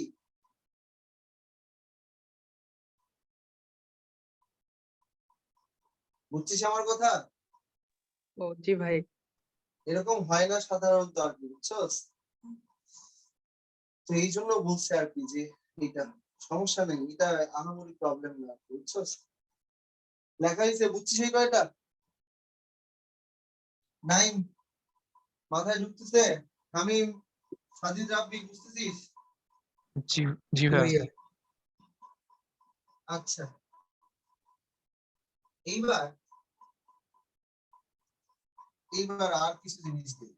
Speaker 1: বুঝছিস আমার কথা?
Speaker 11: ও জি ভাই।
Speaker 1: এরকম হয় না সাধারণত আর কি, বুঝছস? তো এই জন্য বলছে আর কি যে এটা সমস্যা নেই, এটা আহামরি প্রবলেম না, বুঝছস? লেখা হয়েছে, বুঝছিস এই কয়টা? নাইম, মাথায় ঢুকতেছে? হামিম, সাজিদ, রাব্বি, বুঝতেছিস?
Speaker 3: জি জি ভাইয়া।
Speaker 1: আচ্ছা, এইবার এইবার আর কিছু জিনিস দিই,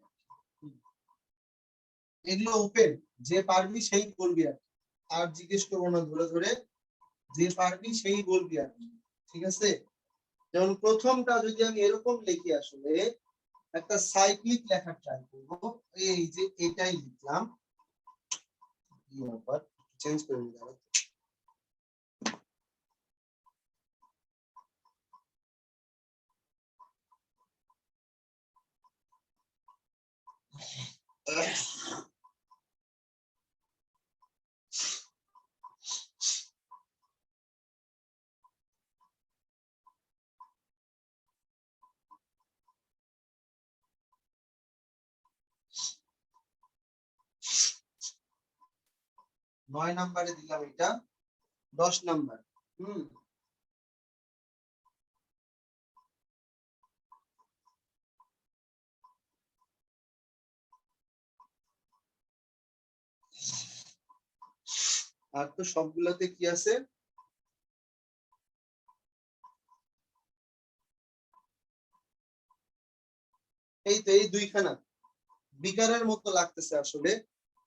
Speaker 1: এগুলো ওপেন, যে পারবি সেই বলবি আর কি। আর জিজ্ঞেস করবো না ধরে ধরে, যে পারবি সেই বলবি আর কি, ঠিক আছে? যেমন প্রথমটা যদি আমি এরকম লিখি, আসলে একটা সাইক্লিক লেখার ট্রাই করবো, এই যে এটাই লিখলাম, চেঞ্জ করে দিলাম। নয় নাম্বারে দিলাম এটা, 10 নাম্বার। আর তো সবগুলাতে কি আছে? এই তো এই দুইখানা বিকারের মতো লাগতেছে আসলে।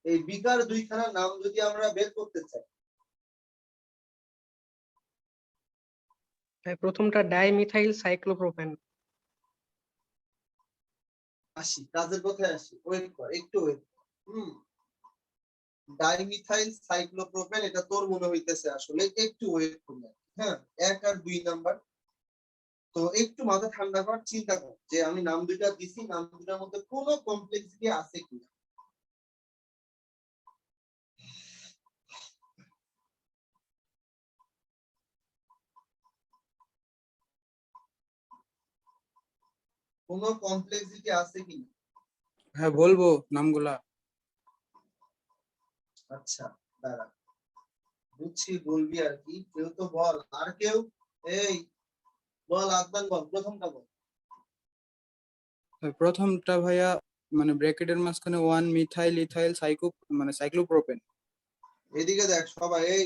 Speaker 1: এই বিকার দুইখানা নাম যদি আমরা বের করতে চাই,
Speaker 11: ভাই প্রথমটা ডাইমিথাইল সাইক্লোপ্রোপেন।
Speaker 1: আসি কাজের কথায় আসি, ওয়েট কর একটু, ওয়েট। ডাইমিথাইল সাইক্লোপ্রোপেন, এটা তোর মনে হইতেছে আসলে, একটু ওয়েট করলে। হ্যাঁ, 1 আর 2 নাম্বার। তো একটু মাথা ঠান্ডা কর, চিন্তা কর যে আমি নাম দুইটা দিছি, নাম দুটার মধ্যে কোনো কমপ্লেক্সিটি আছে কিনা। কোনো কমপ্লেক্সিটি আছে কিনা?
Speaker 5: হ্যাঁ বলবো নামগুলা।
Speaker 1: আচ্ছা দাঁড়া, বুঝছি, বলবি আর কি। কেউ তো বল, আর কেউ? এই বল, আদনান বল, প্রথমটা বল।
Speaker 5: প্রথমটা ভাইয়া মানে ব্র্যাকেটের মাঝখানে 1 মিথাইল ইথাইল মানে সাইক্লোপ্রোপেন।
Speaker 1: এদিকে দেখ সবাই, এই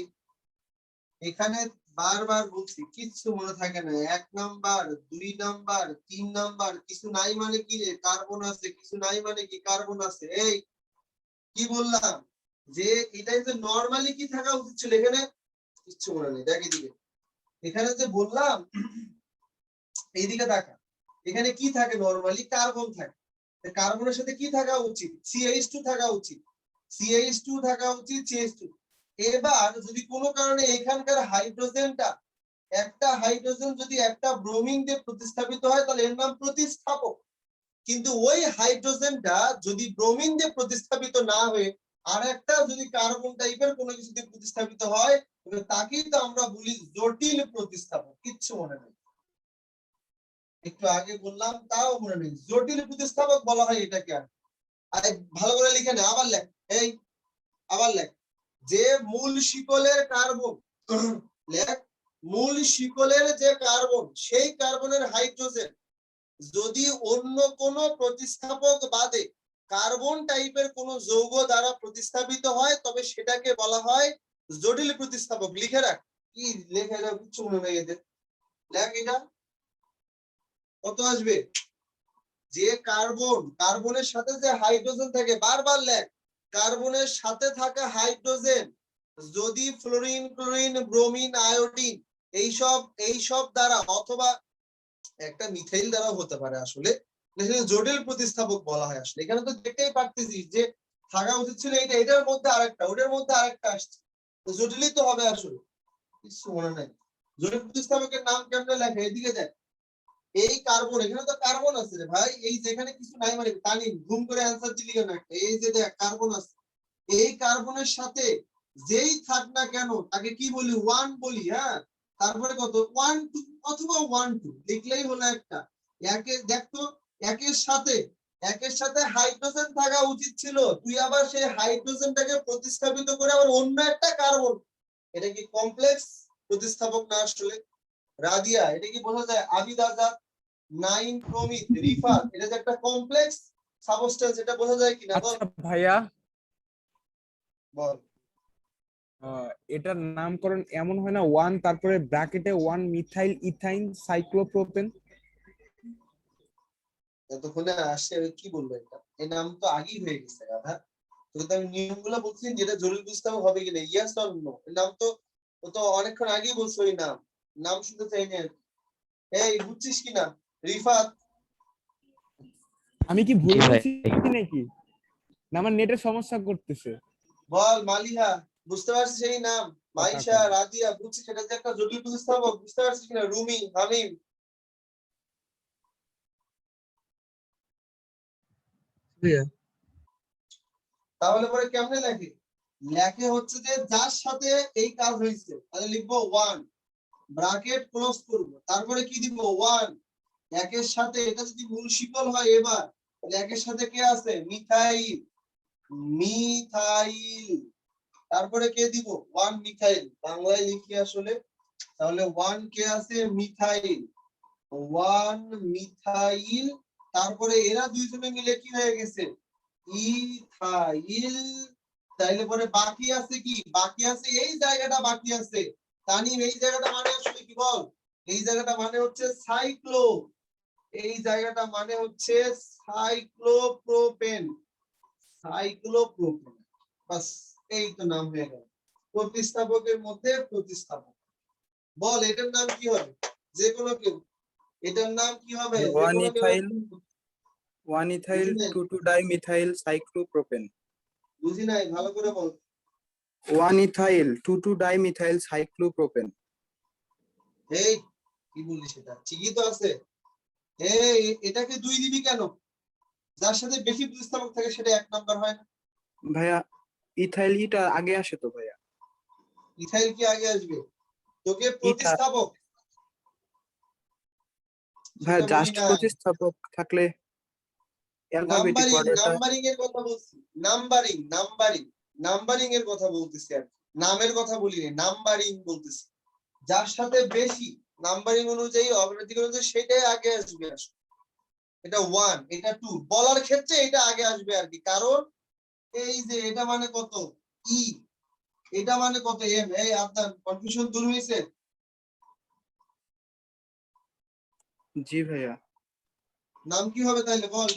Speaker 1: এখানে বারবার বলছি, কিচ্ছু মনে থাকে না। 1 নাম্বার, 2 নাম্বার, 3 নাম্বার, কিছু নাই মানে কি রে? কার্বন আছে, কিছু নাই মানে কি? কার্বন আছে। এই কি বললাম যে এটাই যে নরমালি কি থাকা উচিত ছিল, এখানে কিচ্ছু মনে নেই। দেখ এদিকে, এখানে যে বললাম, এইদিকে দেখা, এখানে কি থাকে নরমালি? কার্বন থাকে। কার্বনের সাথে কি থাকা উচিত? CH2 থাকা উচিত, CH2 থাকা উচিত, CH2। এবার যদি কোনো কারণে এখানকার হাইড্রোজেনটা, একটা হাইড্রোজেন যদি একটা ব্রোমিন দিয়ে প্রতিস্থাপিত হয়, তাহলে এর নাম প্রতিস্থাপক। কিন্তু ওই হাইড্রোজেনটা যদি ব্রোমিন দিয়ে প্রতিস্থাপিত না হয়ে আর একটা যদি কার্বন টাইপের কোনো কিছু দিয়ে প্রতিস্থাপিত হয়, তবে তাকেই তো আমরা বলি জটিল প্রতিস্থাপক। কিচ্ছু মনে নেই, একটু আগে বললাম তাও মনে নেই। জটিল প্রতিস্থাপক বলা হয় এটাকে। আর ভালো করে লিখে নে, আবার লেখ, এই আবার লেখ, যে মূল শিকলের কার্বন, লেখ, মূল শিকলের যে কার্বন, সেই কার্বনের হাইড্রোজেন যদি অন্য কোন প্রতিস্থাপক বাদে কার্বন টাইপের কোন যৌগ দ্বারা প্রতিস্থাপিত হয়, তবে সেটাকে বলা হয় জটিল প্রতিস্থাপক। লিখে রাখ, কি লেখা এটা কিচ্ছু মনে নেই এদের, লেখ এটা কত আসবে। যে কার্বনের সাথে যে হাইড্রোজেন থাকে, বারবার লেখ, কার্বনের সাথে থাকা হাইড্রোজেন যদি ফ্লোরিন, ক্লোরিন, ব্রোমিন, আয়োডিন এইসব দ্বারা অথবা একটা মিথাইল দ্বারা হতে পারে, আসলে জটিল প্রতিস্থাপক বলা হয়। আসলে এখানে তো দেখতেই পারতেছিস যে থাকা উচিত ছিল এটা, এটার মধ্যে আরেকটা, ওটার মধ্যে আরেকটা আসছে, তো জটিলই তো হবে আসলে। কিছু মনে নাই। জটিল প্রতিস্থাপকের নাম কেমনে লেখে, এদিকে দেখ, এই কার্বন, এখানে তো কার্বন আছে রে ভাই, এই যেখানে কিছু নাই মানে টানি ঘুম করে অ্যান্সার দিলি কেন একটা, এই যে দেখ কার্বন আছে, এই কার্বনের সাথে যেই থাক না কেন তাকে কি বলি, ওয়ান বলি। হ্যাঁ, তারপরে কত, 1 2 অথবা 1 2 লিখলেই হলো একটা। একে দেখতো, একের সাথে হাইড্রোজেন থাকা উচিত ছিল, তুই আবার সেই হাইড্রোজেনটাকে প্রতিস্থাপিত করে আবার অন্য একটা কার্বন। এটা কি কমপ্লেক্স প্রতিস্থাপক না আসলে? রাদিয়া, এটা কি বোঝা যায়? আবিদ আজাদ, নাইন, প্রমিত, রিফাত, এটা যে একটা কমপ্লেক্স সাবস্টেন্স, এটা বোঝা যায় কিনা বল?
Speaker 4: আচ্ছা ভাইয়া,
Speaker 1: বল।
Speaker 4: এটার নামকরণ এমন হয় না, ওয়ান তারপরে ব্র্যাকেটে 1 মিথাইল ইথাইন সাইক্লোপ্রোপেন?
Speaker 1: এতক্ষণে আসে কি বলবো, এটা এই নাম তো আগেই হয়ে গেছে গাধা। তোকে তো আমি নিয়মগুলো বলছি যেটা জরুরি বুঝতে হবে কিনা, ইয়েস অর নো। এই নাম তো ও তো অনেকক্ষণ আগেই বলছো, এই নাম শুনতে চাই না। এই বুঝছিস কিনা রিফাত?
Speaker 4: আমি কি ভুল বলছি নাকি, না আমার নেটের সমস্যা করতেছে?
Speaker 1: বল মালিহা, বুঝতে পারছিস এই নাম? মাইশা, রাদিয়া, বুঝছিস এটা যে একটা জটিল প্রতিস্থাপক, বুঝতে পারছিস কিনা? রুমি, হামিম, তাহলে পরে কেমনে লেখে? লেখে হচ্ছে যে যার সাথে এই কাজ হয়েছে, তাহলে লিখবো 1, ব্র্যাকেট ক্লোজ করব, তারপরে কি দিব 1, একের সাথে, এটা যদি মূল শিকল হয় এবার, তাহলে একের সাথে কে আছে, মিথাইল, তারপরে কে দিব 1 মিথাইল, বাংলায় লিখি আসলে, তাহলে 1 কে আছে, মিথাইল, 1 মিথাইল, তারপরে এরা দুইজনে মিলে কি হয়ে গেছে, ইথাইল। তাইলে পরে বাকি আছে কি, বাকি আছে এই জায়গাটা, বাকি আছে তানিম, এই জায়গাটা মানে আসলে কি বল? এই জায়গাটা মানে হচ্ছে সাইক্লো, এই জায়গাটা মানে হচ্ছে সাইক্লোপ্রোপেন, সাইক্লোপ্রোপেন। বাস, এই তো নাম হয়ে গেল প্রতিস্থাপকের মধ্যে প্রতিস্থাপক। বল এটার নাম কি হবে? যে কোনো কেউ, এটার নাম কি হবে? যে কোনো কেউ
Speaker 5: 1 ইথাইল 2 ডাইমিথাইল সাইক্লোপ্রোপেন।
Speaker 1: বুঝি নাই, ভালো করে বল।
Speaker 5: 1 ইথাইল 2 ডাইমিথাইল সাইক্লোপ্রোপেন।
Speaker 1: এই কি বললি, সেটা ঠিকই তো আছে। এই এটাকে 2 দিবি কেন? যার সাথে বেশি প্রতিস্থাপক থাকে সেটা 1 নাম্বার হয় না
Speaker 5: ভাইয়া ইথাইল ইটা আগে আসে তো ভাইয়া।
Speaker 1: ইথাইল কি আগে আসবে? তোকে প্রতিস্থাপক
Speaker 5: ভাইয়া
Speaker 1: সেটা বলি
Speaker 5: জাস্ট
Speaker 1: না,
Speaker 5: প্রতিস্থাপক থাকলে অ্যালফাবেটিক অর্ডারটা।
Speaker 1: নাম্বারিং এর কথা বলছি, নাম্বারিং এর কথা বলতেছি আর কি। নামের কথা বলি না, নাম্বারিং বলতেছি। যার সাথে বেশি নাম্বারিং অনুযায়ী, অগ্রাধিকার অনুযায়ী সেটাই আগে আসবে আসলে। এটা 1, এটা 2 বলার ক্ষেত্রে এটা আগে আসবে আর কি, কারণ এই যে এটা মানে কত, ই, এটা মানে কত, এম। এই আপনার কনফিউশন দূর হয়েছে?
Speaker 5: জি ভাইয়া।
Speaker 1: নাম কি হবে তাহলে বল?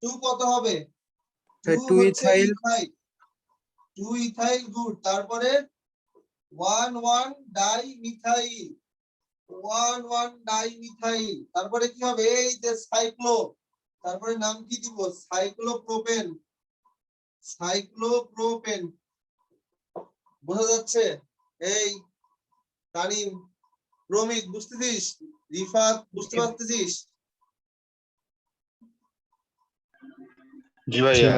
Speaker 1: 2 কত হবে? 2
Speaker 5: 2
Speaker 1: হচ্ছে
Speaker 5: ইথাইল
Speaker 1: ইথাইল, 2 ইথাইল গুড, তারপরে 1 1 ডাই মিথাইল, 1 1 ডাই মিথাইল, তারপরে কি হবে, এই যে সাইক্লো, তারপরে নাম কি দিব, সাইক্লোপ্রোপেন, সাইক্লোপ্রোপেন। বোঝা যাচ্ছে? এই তানিম, প্রমিত বুঝতেছিস? রিফাত বুঝতে পারতেছিস?
Speaker 10: জি ভাইয়া।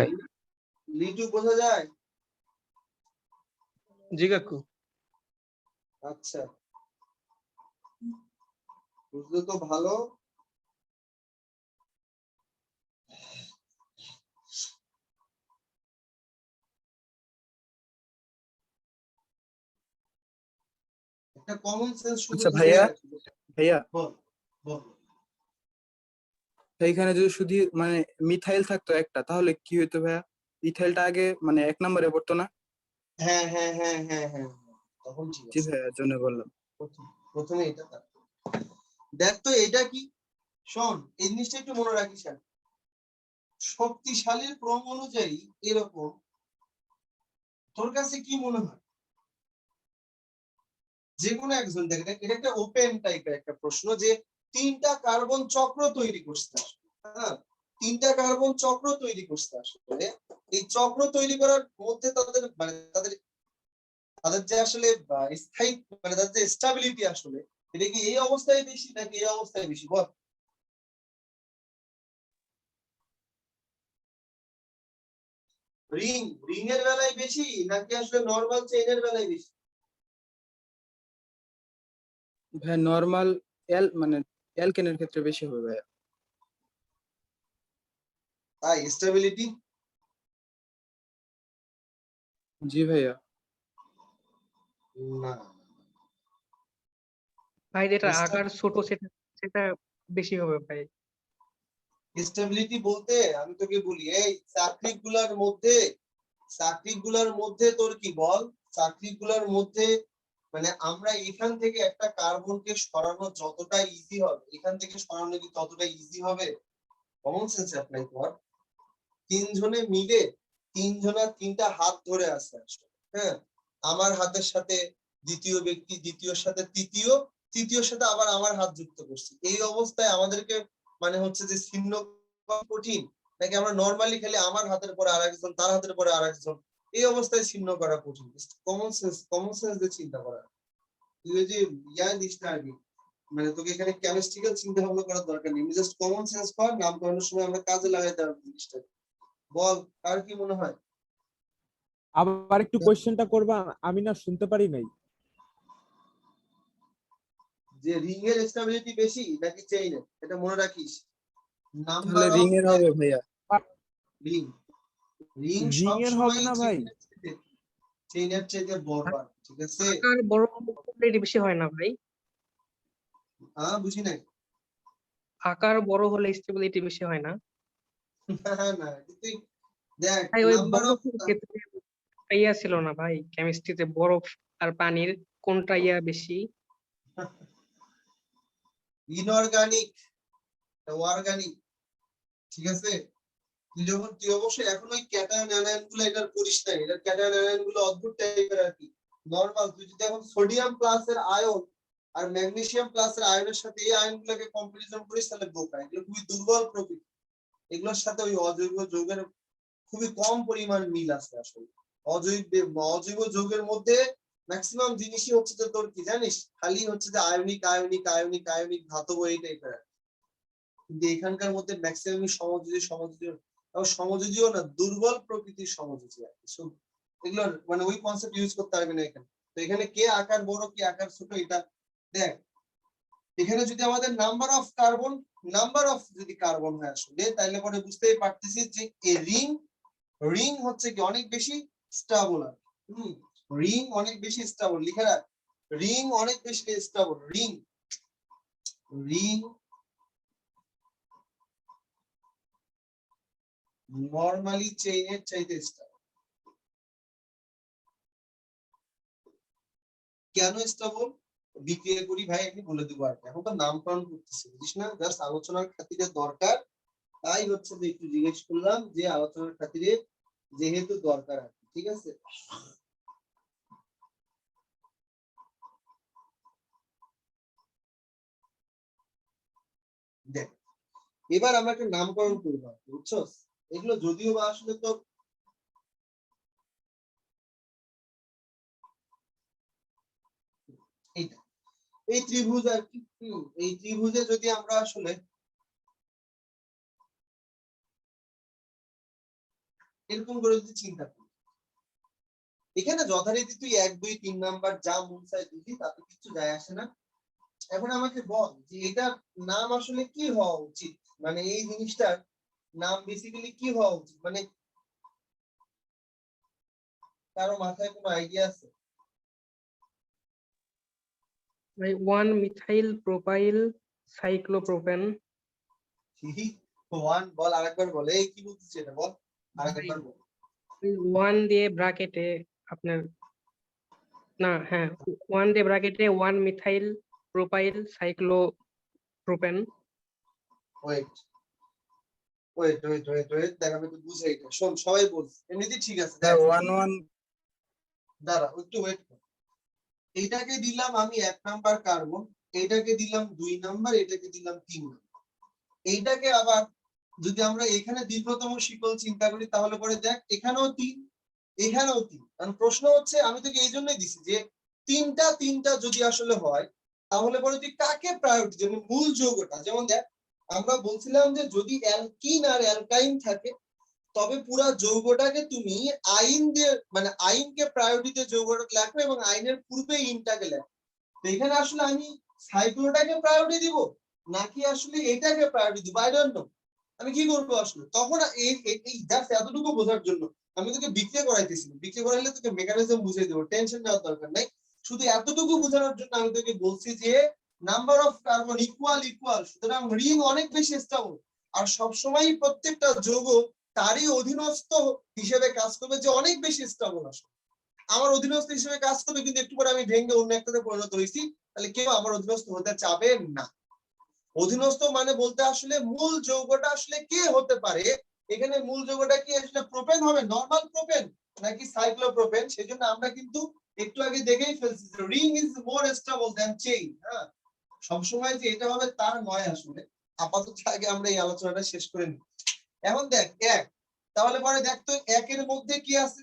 Speaker 1: লিটু বোঝা যায়?
Speaker 9: জি কাকু।
Speaker 1: আচ্ছা, বুঝলে তো ভালো। একটা কমন সেন্স শুধু
Speaker 5: আচ্ছা
Speaker 1: ধরে
Speaker 5: ভাইয়া,
Speaker 1: রাখি।
Speaker 5: ভাইয়া
Speaker 1: বল বল।
Speaker 5: এইখানে যদি শুধু মানে মিথাইল থাকতো একটা, তাহলে কি হইতো ভাইয়া? ইথাইলটা আগে মানে 1 নম্বরে পড়তো না?
Speaker 1: হ্যাঁ হ্যাঁ হ্যাঁ হ্যাঁ হ্যাঁ হ্যাঁ, তখন ঠিক
Speaker 5: জি
Speaker 1: আছে।
Speaker 5: ভাইয়া, এর জন্য বললাম।
Speaker 1: প্রথমে এটা থাকতো। দেখ তো এটা কি, শোন এই জিনিসটা একটু মনে রাখিস। আর শক্তিশালীর ক্রম অনুযায়ী এরকম, তোর কাছে কি মনে হয় যে কোনো একজন, দেখ এটা একটা ওপেন টাইপের একটা প্রশ্ন, যে 3টা কার্বন চক্র তৈরি করতে আসলে, হ্যাঁ 3টা কার্বন চক্র তৈরি করতে আসলে, এই চক্র তৈরি করার মধ্যে তাদের মানে তাদের তাদের যে আসলে স্থায়ী মানে তাদের যে স্টেবিলিটি আসলে, এটা কি এই অবস্থায় বেশি নাকি এই অবস্থায় বেশি বল? রিং রিং এর বেলায় বেশি নাকি আসলে নরমাল চেইনের বেলায় বেশি?
Speaker 5: ভাইয়া নরমাল মানে অ্যালকেনের ক্ষেত্রে বেশি হবে ভাইয়া।
Speaker 1: তাই স্টেবিলিটি?
Speaker 5: জি ভাইয়া।
Speaker 1: না,
Speaker 11: ভাই যেটা আকার ছোট সেটা সেটা বেশি হবে ভাই।
Speaker 1: স্টেবিলিটি বলতে আমি তোকে বলি, এই চাকরিগুলার মধ্যে তোর কি বল, চাকরিগুলার মধ্যে মানে আমরা এখান থেকে একটা কার্বনকে সরানো যতটা ইজি হবে, এখান থেকে সরানো কি ততটা ইজি হবে? কমন সেন্স অ্যাপ্লাই কর। 3 জনে মিলে 3 জনের 3টা হাত ধরে আছে আসলে, হ্যাঁ আমার হাতের সাথে দ্বিতীয় ব্যক্তি, দ্বিতীয়র সাথে তৃতীয়, তৃতীয়র সাথে আবার আমার হাত যুক্ত করছি, এই অবস্থায় আমাদেরকে মানে হচ্ছে যে ছিন্ন করা কঠিন, নাকি আমরা নরমালি খালি আমার হাতের পরে আরেকজন, তার হাতের পরে আরেকজন, এই অবস্থায় ছিন্ন করা কঠিন? কমন সেন্স দিয়ে চিন্তা করা। তুই ওই যে দিস না আর কি, মানে তোকে এখানে কেমিস্ট্রিক্যাল চিন্তা ভাবনা করার দরকার নেই, জাস্ট কমন সেন্স কর, নামকরণের সময় আমরা কাজে লাগাইতে পারবো জিনিসটা। বল, কার কি মনে হয়?
Speaker 4: আবার একটু কোশ্চেনটা করবা, আমি না শুনতে পারি নাই।
Speaker 1: যে রিং এর স্টেবিলিটি বেশি নাকি চেইনের, এটা মনে রাখিস।
Speaker 5: তাহলে
Speaker 1: নাম্বার
Speaker 5: রিং
Speaker 1: অফ
Speaker 5: এর হবে ভাইয়া।
Speaker 1: রিং, রিং
Speaker 4: রিং
Speaker 1: সব
Speaker 4: এর হবে
Speaker 1: সময়
Speaker 4: না ভাই?
Speaker 1: চেইনের চাইতে বড় হয়, ঠিক আছে?
Speaker 11: আকার বড় হলে বেশি হয় না ভাই?
Speaker 1: হ্যাঁ বুঝি নাই।
Speaker 11: আকার বড় হলে স্টেবিলিটি বেশি হয় না?
Speaker 1: না না, কিন্তু দেখ
Speaker 11: ভাই ওই
Speaker 1: নাম্বার অফ,
Speaker 11: বরফের ক্ষেত্রে একটা ইয়া ছিল না ভাই, কেমিস্ট্রিতে বরফ আর পানির কোনটা ইয়া বেশি?
Speaker 1: ইনঅর্গানিক অর্গানিক, ঠিক আছে? তুই অবশ্যই এখন ওই ক্যাটায়ন অ্যানায়ন গুলো এটার করিস না, এটার ক্যাটায়ন অ্যানায়ন গুলো অদ্ভুত টাইপের আর কি। নরমাল তুই যদি এখন সোডিয়াম প্লাস এর আয়ন আর ম্যাগনেসিয়াম প্লাস এর আয়নের সাথে এই আয়ন গুলোকে কম্পারিজন করিস, তাহলে বোকা, এগুলো খুবই দুর্বল প্রকৃতি, এগুলোর সাথে ওই অজৈব যৌগের খুবই কম পরিমাণ মিল আছে আসলে। অজৈব যৌগের মধ্যে ম্যাক্সিমাম জিনিসই হচ্ছে যে তোর কি জানিস, খালি হচ্ছে যে আয়নিক আয়নিক আয়নিক আয়নিক ধাতব এই টাইপের, কিন্তু এখানকার মধ্যে ম্যাক্সিমামই সমযোজীও না, দুর্বল প্রকৃতির সমযোজী আর কি। এগুলোর মানে ওই কনসেপ্ট ইউজ করতে পারবে না এখানে। তো এখানে কে আকার বড় কে আকার ছোট এটা দেখ, এখানে যদি আমাদের নাম্বার অফ যদি কার্বন হয় আসলে, তাহলে পরে বুঝতেই পারতেছি যে এ রিং রিং হচ্ছে কি অনেক বেশি স্টেবল। রিং অনেক বেশি স্টেবল, লিখে রাখ, রিং অনেক বেশি স্টেবল। রিং রিং নরমালি চেইনের চাইতে স্টেবল। কেন স্টেবল? বিক্রিয়া করি ভাই, আমি বলে দেবো আর কি, এখন তো নামকরণ করতেছি বুঝিস না, জাস্ট আলোচনার খাতিরে দরকার, তাই হচ্ছে যে একটু জিজ্ঞেস করলাম, যে আলোচনার খাতিরে যেহেতু দরকার আর কি, ঠিক আছে? দেখ এবার আমরা একটা নামকরণ করবো, বুঝছো? এগুলো যদিও বা আসলে তো এইটা এই ত্রিভুজ আর কি, এই ত্রিভুজে যদি আমরা আসলে এরকম করে যদি চিন্তা করি, এখানে যথারীতি তুই 1 2 3 নাম্বার যা মন চায় দিবি, তাতে কিছু যায় আসে না। এখন আমাকে বল যে এটার নাম আসলে কি হওয়া উচিত, মানে এই জিনিসটার নাম বেসিক্যালি কি হওয়া উচিত, মানে কারো মাথায় কোনো আইডিয়া আছে?
Speaker 11: ভাই 1 মিথাইল প্রোপাইল সাইক্লোপ্রোপেন।
Speaker 1: ওয়ান বল, আরেকবার বল, এই কি বলছিস এটা বল, আরেকবার বল।
Speaker 11: 1 দিয়ে ব্র্যাকেটে আপনার, না হ্যাঁ 1 দিয়ে ব্র্যাকেটে 1 methyl propyl cyclopropane.
Speaker 1: Wait wait wait wait wait, দেখ আমি একটু বুঝাই এটা, শোন সবাই বল, এমনিতে ঠিক আছে, দেখ
Speaker 5: 1
Speaker 1: দাঁড়া একটু ওয়েট কর। এইটাকে দিলাম আমি 1 নাম্বার কার্বন, এইটাকে দিলাম 2 নাম্বার, এটাকে দিলাম 3 নাম্বার। এইটাকে আবার যদি আমরা এখানে দীর্ঘতম শিকল চিন্তা করি, তাহলে পরে দেখ এখানেও 3, এখানেও 3। কারণ প্রশ্ন হচ্ছে, আমি তোকে এই জন্যই দিছি যে তিনটা যদি আসলে হয়, তাহলে পরে তুই কাকে প্রায়োরিটি, যেমন মূল যৌগটা, যেমন দেখ আমরা বলছিলাম যে যদি অ্যালকিন আর অ্যালকাইন থাকে, তবে পুরা যৌগটাকে তুমি আইন দিয়ে, মানে আইনকে প্রায়োরিটিতে যৌগটা লেখো এবং আইনের পূর্বে ইনটাকে লেখো। তো এখানে আসলে আমি সাইক্লোটাকে প্রায়োরিটি দিব নাকি আসলে এটাকে প্রায়োরিটি দিব, আই ডোন্ট নো। আমি কি করবো আসলে তখন, এই জাস্ট এতটুকু বোঝার জন্য আমি তোকে বিক্রিয়া করাইতেছি, বিক্রিয়া করাইলে তোকে মেকানিজম বুঝিয়ে দেবো, টেনশন নেওয়ার দরকার নাই। শুধু এতটুকু বোঝানোর জন্য আমি তোকে বলছি যে নাম্বার অফ কার্বন ইকুয়াল, সুতরাং রিং অনেক বেশি স্টেবল, আর সবসময় প্রত্যেকটা যৌগ তারই অধীনস্থ হিসেবে কাজ করবে, যে অনেক বেশি স্টেবল আসে। আমার অধীনস্থ হিসেবে কাজ করবে, কিন্তু একটু পরে আমি ভেঙে অন্য একটাতে পরিণত হয়েছি, তাহলে কেউ আমার অধীনস্থ হতে চাবে না। অধীনস্থ মানে বলতে আসলে মূল যৌগটা আসলে কে হতে পারে, এখানে মূল যৌগটা কি আসলে প্রোপেন হবে, নরমাল প্রোপেন নাকি সাইক্লোপ্রোপেন। সেজন্য আমরা কিন্তু একটু আগে দেখেই ফেলছি যে ring is more stable than chain. হ্যাঁ, সবসময় যে এটা হবে তার নয় আসলে। আপাতত আগে আমরা এই আলোচনাটা শেষ করে নিই। এখন দেখ 1, তাহলে পরে দেখ তো 1 এর মধ্যে কি আছে,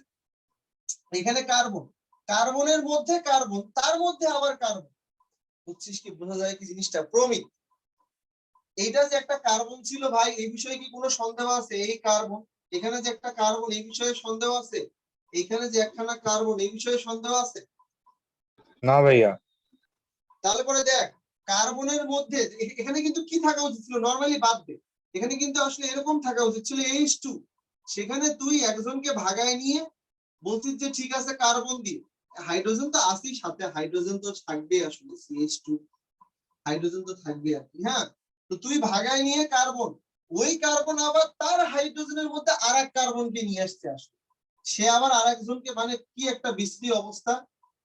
Speaker 1: এখানে কার্বন, কার্বনের মধ্যে কার্বন, তার মধ্যে আবার কার্বন। বুঝছিস কি, বোঝা যায় কি জিনিসটা? প্রমিত, এইটা যে একটা কার্বন ছিল ভাই, এই বিষয়ে কি কোনো সন্দেহ আছে? এই কার্বন, এখানে যে একটা কার্বন, এই বিষয়ে সন্দেহ আছে? এখানে যে একখানা কার্বন, এই বিষয়ে সন্দেহ আছে?
Speaker 8: না ভাইয়া।
Speaker 1: তাহলে পরে দেখ কার্বনের মধ্যে এখানে কিন্তু কি থাকা উচিত ছিল, নরমালি বাদ দে, এখানে কিন্তু আসলে এরকম থাকা উচিত ছিল H2। সেখানে তুই একজনকে ভাগায় নিয়ে বলছিস যে ঠিক আছে কার্বন দিয়ে, হাইড্রোজেন তো আসেই সাথে, হাইড্রোজেন তো থাকবে আসলে, CH2 হাইড্রোজেন তো থাকবে আর কি। হ্যাঁ, তো তুই ভাগায় নিয়ে কার্বন, ওই কার্বন আবার তার হাইড্রোজেনের মধ্যে আরেক কার্বনকে নিয়ে আসছে আসলে, সে আবার আরেকজনকে, মানে কি একটা বিশ্রী অবস্থা,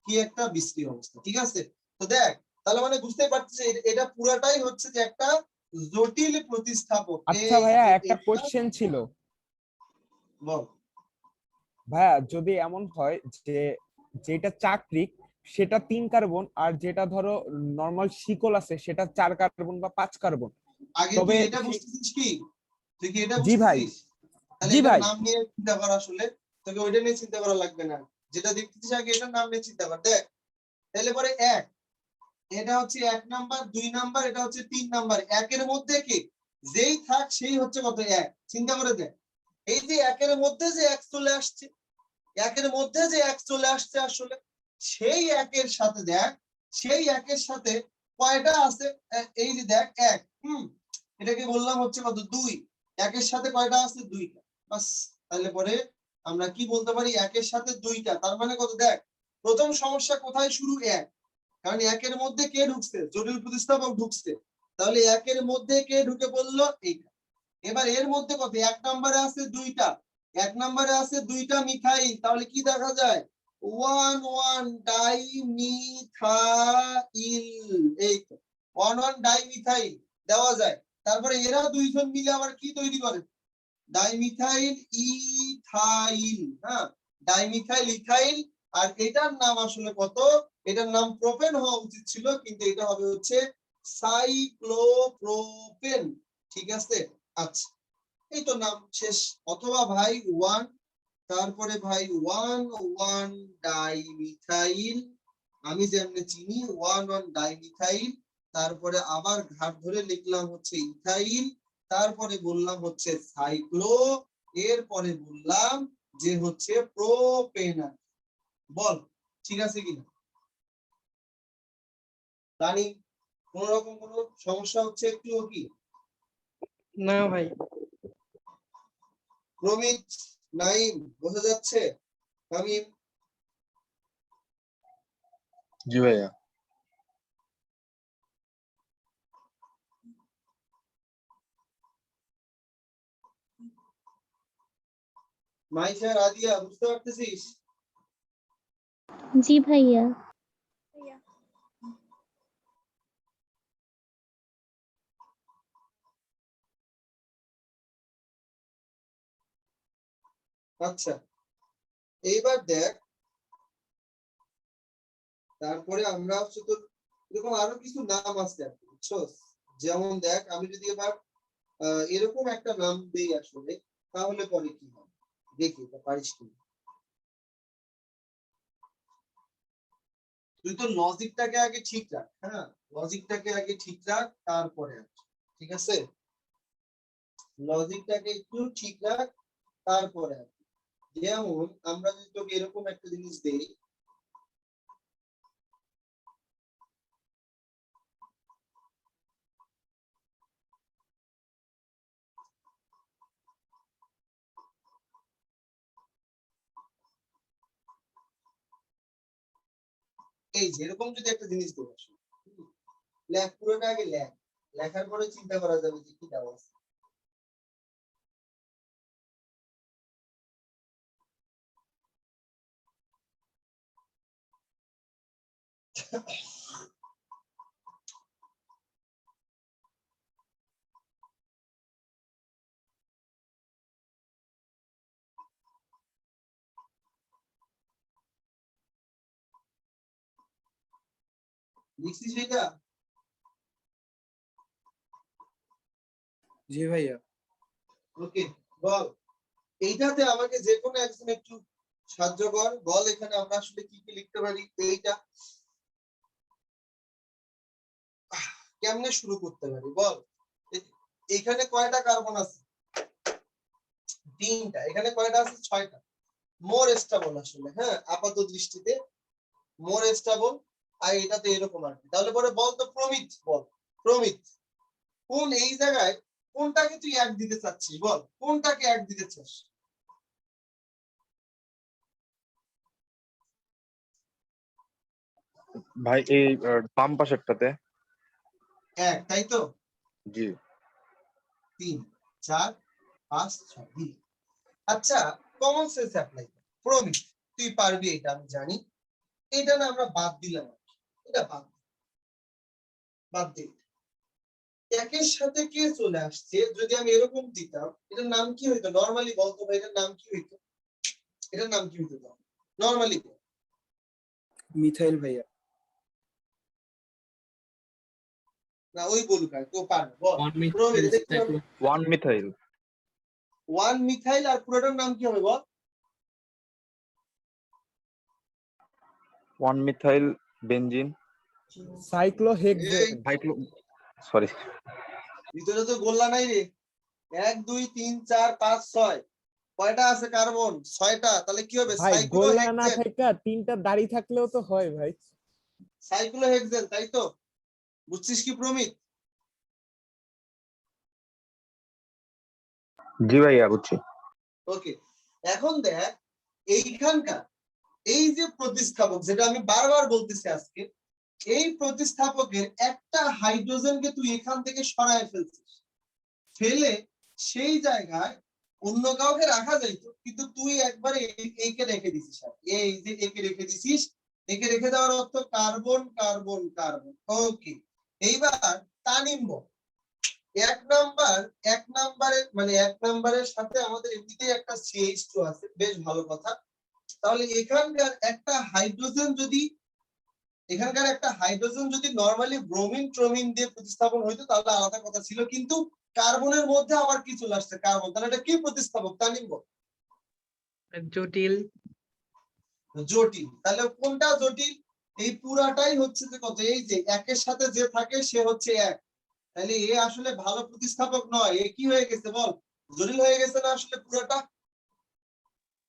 Speaker 1: কি একটা বিশ্রী অবস্থা। ঠিক আছে, তো দেখ তাহলে মানে বুঝতে পারছিস এটা পুরাটাই হচ্ছে যে একটা জটিল প্রতিস্থাপক।
Speaker 4: আচ্ছা ভাইয়া, একটা কোশ্চেন ছিল।
Speaker 1: বল।
Speaker 4: ভাইয়া যদি এমন হয় যে যেটা চাকরিক সেটা 3 কার্বন, আর যেটা ধরো নরমাল শিকল আছে সেটা 4 কার্বন বা 5 কার্বন,
Speaker 1: আগে তুই
Speaker 4: তবে
Speaker 1: এটা বুঝতেছিস কি, তুই কি এটা
Speaker 4: জি ভাই,
Speaker 1: বুঝতেছিস? তাহলে
Speaker 4: জি
Speaker 1: এটার
Speaker 4: ভাই।
Speaker 1: নাম নিয়ে চিন্তা কর, আসলে তোকে ওইটা নিয়ে চিন্তা করা লাগবে না, যেটা দেখতেছিস আগে এটার নাম নিয়ে চিন্তা কর। দেখ তাহলে পরে 1, এটা হচ্ছে 1 নাম্বার, 2 নাম্বার, এটা হচ্ছে 3 নাম্বার। 1 এর মধ্যে কি যেই থাক সেই হচ্ছে কত, 1। চিন্তা করে দেখ, এই যে 1 এর মধ্যে যে 1 চলে আসছে, 1 এর মধ্যে যে 1 চলে আসছে আসলে, সেই 1 এর সাথে দেখ, সেই 1 এর সাথে কয়টা আছে, এই যে দেখ 1, এটাকে বললাম হচ্ছে কত, 2। 1 এর সাথে কয়টা আছে, 2টা, বাস। তাহলে পরে আমরা কি বলতে পারি, 1 এর সাথে 2টা, তার মানে কত, দেখ প্রথম সমস্যা কোথায় শুরু, 1, কারণ 1 এর মধ্যে কে ঢুকছে, জটিল প্রতিস্থাপক ঢুকছে, তাহলে 1 এর মধ্যে কে ঢুকে পড়লো, এইটা। এবার এর মধ্যে কত, 1 নম্বরে আছে 2টা, 1 নম্বরে আছে 2টা মিথাইল, তাহলে কি দেখা যায়, 1 ডাইমিথাইল, এই তো 1 ডাইমিথাইল দেওয়া যায়। তারপরে এরা দুইজন মিলে আবার কি তৈরি করে, ডাইমিথাইল ইথাইল। হ্যাঁ, ডাইমিথাইল ইথাইল, আর এটার নাম আসলে কত, এটার নাম প্রোপেন হওয়া উচিত ছিল, কিন্তু এটা হবে হচ্ছে সাইক্লোপ্রোপেন। ঠিক আছে, আচ্ছা এই তো নাম শেষ। অথবা ভাই 1, তারপরে ভাই 1 ডাইমিথাইল, আমি যেমনি চিনি 1 ডাইমিথাইল, তারপরে আবার ঘাট ধরে লিখলাম হচ্ছে ইথাইল, তারপরে বললাম হচ্ছে সাইক্লো, এরপরে বললাম যে হচ্ছে প্রোপেন। বল ঠিক আছে কিনা? তানি কোন রকম কোনো সমস্যা হচ্ছে একটু কি?
Speaker 11: না ভাই।
Speaker 1: প্রমিত, নাইম বোঝা যাচ্ছে? তামিম,
Speaker 8: জি ভাইয়া।
Speaker 1: মাইশা, রাদিয়া বুঝতে পারতেছিস?
Speaker 6: জি ভাইয়া।
Speaker 7: ভাইয়া
Speaker 1: আচ্ছা, এইবার দেখ, তারপরে আমরা হচ্ছে তোর এরকম আরো কিছু নাম আছে আর কি, বুঝছস? যেমন দেখ, আমি যদি এবার এরকম একটা নাম দেই আসলে, তাহলে পরে কি হবে দেখি, এটা পারিস কি? তুই তো লজিকটাকে আগে ঠিক রাখ, হ্যাঁ, লজিকটাকে আগে ঠিক রাখ, তারপরে আস, ঠিক আছে? লজিকটাকে একটু ঠিক রাখ, তারপরে আস। যেমন আমরা যদি তোকে এরকম একটা জিনিস দেই, এই যে এরকম যদি একটা জিনিস দেই আসলে, লেখ, পুরোটা আগে লেখ, লেখার পরে চিন্তা করা যাবে যে কি দেওয়া আছে। লিখছিস এটা?
Speaker 5: জি ভাইয়া।
Speaker 1: ওকে, বল এইটাতে আমাকে যে কোনো একজন একটু সাহায্য কর, বল এখানে আমরা আসলে কি কি লিখতে পারি। এইটা কেমনে শুরু করতে পারি বল? এখানে কয়টা কার্বন আছে? 3টা। এখানে কয়টা আছে? 6টা। মোর স্টেবল আসলে, হ্যাঁ, আপাত দৃষ্টিতে মোর স্টেবল। আর এটাতে এরকম আর কি। তাহলে পরে বল তো প্রমিত, বল প্রমিত কোন এই জায়গায় কোনটাকে তুই এক দিতে চাচ্ছিস, বল কোনটাকে এক দিতে চাস?
Speaker 8: ভাই এই বাম পাশেরটাতে।
Speaker 1: এক, তাই তো?
Speaker 8: জি।
Speaker 1: 3, 4, 5, 6। আচ্ছা, কমন সেন্স অ্যাপ্লাই কর। প্রমিত তুই পারবি, এটা আমি জানি। এটা না আমরা বাদ দিলাম, এটা বাদ দিই। একের সাথে কে চলে আসছে, যদি আমি এরকম দিতাম, এটার নাম কি হইতো? নরমালি বলতো ভাই, এটার নাম কি হইতো? এটার নাম কি হইতো নরমালি?
Speaker 5: মিথাইল ভাইয়া।
Speaker 1: না, ওই বলুক আর কেউ পারবে, বল।
Speaker 2: ওয়ান
Speaker 1: প্রমিত,
Speaker 2: মিথাইল
Speaker 1: এটা কি হবে?
Speaker 8: One methyl.
Speaker 1: 1 মিথাইল, আর পুরোটার নাম কি হবে বল?
Speaker 8: One methyl benzene.
Speaker 4: Cyclohexane.
Speaker 8: Sorry.
Speaker 1: ভিতরে তো গোল্লা নাই রে। 1, 2, 3, 4, 5, 6 কয়টা আছে কার্বন? 6টা। তাহলে কি হবে?
Speaker 4: ভাই গোল্লা না
Speaker 1: সাইক্লোহেক্সেন।
Speaker 4: থাকা 3টা দাড়ি থাকলেও তো হয় ভাই।
Speaker 1: সাইক্লোহেক্সেন, তাই তো? বুঝছিস কি প্রমিত?
Speaker 8: জি ভাইয়া বুঝছি।
Speaker 1: ওকে, এখন দেখ, এইখানকার এই যে প্রতিস্থাপক, যেটা আমি বারবার বলতেছি আজকে, এই প্রতিস্থাপকের একটা হাইড্রোজেনকে তুই এখান থেকে সরায় ফেলছিস, ফেলে সেই জায়গায় অন্য কাউকে রাখা যাইতো, কিন্তু তুই একবারে একে রেখে দিছিস। আর এই যে একে রেখে দিছিস, একে রেখে দেওয়ার অর্থ কার্বন কার্বন কার্বন। ওকে, এইবার তানিম বল। এক নাম্বারের সাথে আমাদের এমনিতেই একটা CH2 আছে, বেশ ভালো কথা। তাহলে এখানকার একটা হাইড্রোজেন যদি নরমালি ব্রোমিন ট্রোমিন দিয়ে প্রতিস্থাপন হইতো তাহলে আলাদা কথা ছিল, কিন্তু কার্বনের মধ্যে আবার কি চলে আসছে? কার্বন। তাহলে এটা কি প্রতিস্থাপক তানিম বল?
Speaker 11: জটিল।
Speaker 1: জটিল। তাহলে কোনটা জটিল? এই পুরাটাই হচ্ছে যে কত, এই যে একের সাথে যে থাকে সে হচ্ছে এক। তাহলে এ আসলে ভালো প্রতিস্থাপক নয়, এ কি হয়ে গেছে বল? জটিল হয়ে গেছে না আসলে পুরোটা?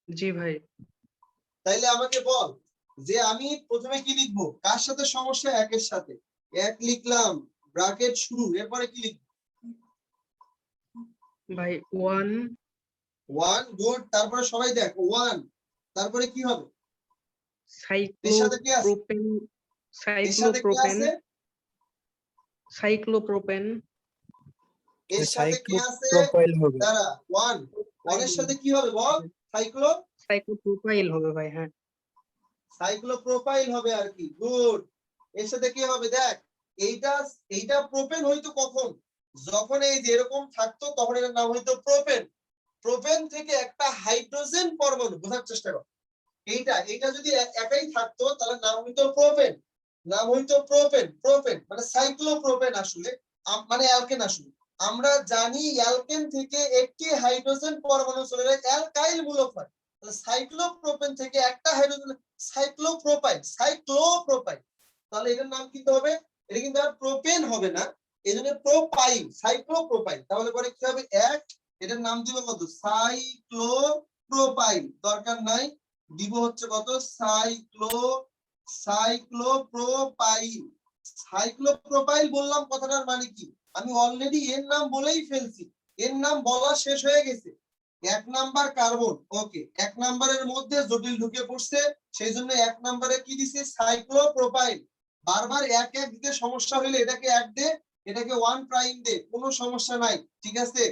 Speaker 11: জি ভাই।
Speaker 1: তাইলে আমাকে বল, যে আমি প্রথমে কি লিখবো, কার সাথে সমস্যা, একের সাথে, এক লিখলাম, ব্র্যাকেট শুরু, এরপরে কি লিখবো,
Speaker 11: ভাই 1
Speaker 1: ওয়ান, গুড, তারপরে সবাই দেখ ওয়ান, তারপরে কি হবে, এর সাথে কি আছে,
Speaker 11: সাইক্লোপ্রোপেন
Speaker 1: এর সাথে কি
Speaker 11: সাইক্লোপ্রোপেন
Speaker 1: আছে,
Speaker 11: সাইক্লোপ্রোপেন
Speaker 1: এর সাথে কি আছে,
Speaker 5: সাইক্লোপ্রোপাইল হবে।
Speaker 1: দাঁড়া, ওয়ানের সাথে কি হবে বল,
Speaker 11: সাইক্লোপ্রোপাইল হবে ভাই। হ্যাঁ,
Speaker 1: সাইক্লোপ্রোপাইল হবে আর কি, গুড। এর সাথে কি হবে দেখ, এইটা এইটা প্রোপেন হইতো কখন, যখন এই যে এরকম থাকতো তখন এর নাম হইতো প্রোপেন। প্রোপেন থেকে একটা হাইড্রোজেন পরমাণু, বোঝার চেষ্টা কর, এইটা যদি একাই থাকতো তাহলে নাম হইতো প্রোপেন, নাম হইতো প্রোপেন। প্রোপেন মানে সাইক্লোপ্রোপেন আসলে, মানে অ্যালকেন আসলে। আমরা জানি অ্যালকেন থেকে একটি হাইড্রোজেন পরমাণু চলে যায় অ্যালকাইল মূলক হয়, তাহলে সাইক্লোপ্রোপেন থেকে একটা হাইড্রোজেন সাইক্লোপ্রোপাইল, তাহলে এটার নাম কি হবে, এটা কিন্তু আর প্রোপেন হবে না, এজন্য প্রোপাইল, সাইক্লোপ্রোপাইল। তাহলে পরে কি হবে, এক, এটার নাম দিব কত, সাইক্লোপ্রোপাইল, দরকার নাই, দিব হচ্ছে কত, সাইক্লোপ্রোপাইল। সাইক্লোপ্রোপাইল বললাম, কথাটার মানে কি, আমি অলরেডি এর নাম বলেই ফেলছি, এর নাম বলা শেষ হয়ে গেছে, এক নাম্বার কার্বন, ওকে, এক নাম্বারের মধ্যে জটিল ঢুকে পড়ছে, সেই জন্য এক নাম্বারে কি দিছে, সাইক্লোপ্রোপাইল। বারবার এক এক দিতে সমস্যা হলে এটাকে এক দে, এটাকে ওয়ান প্রাইম দে, কোনো সমস্যা নাই, ঠিক আছে,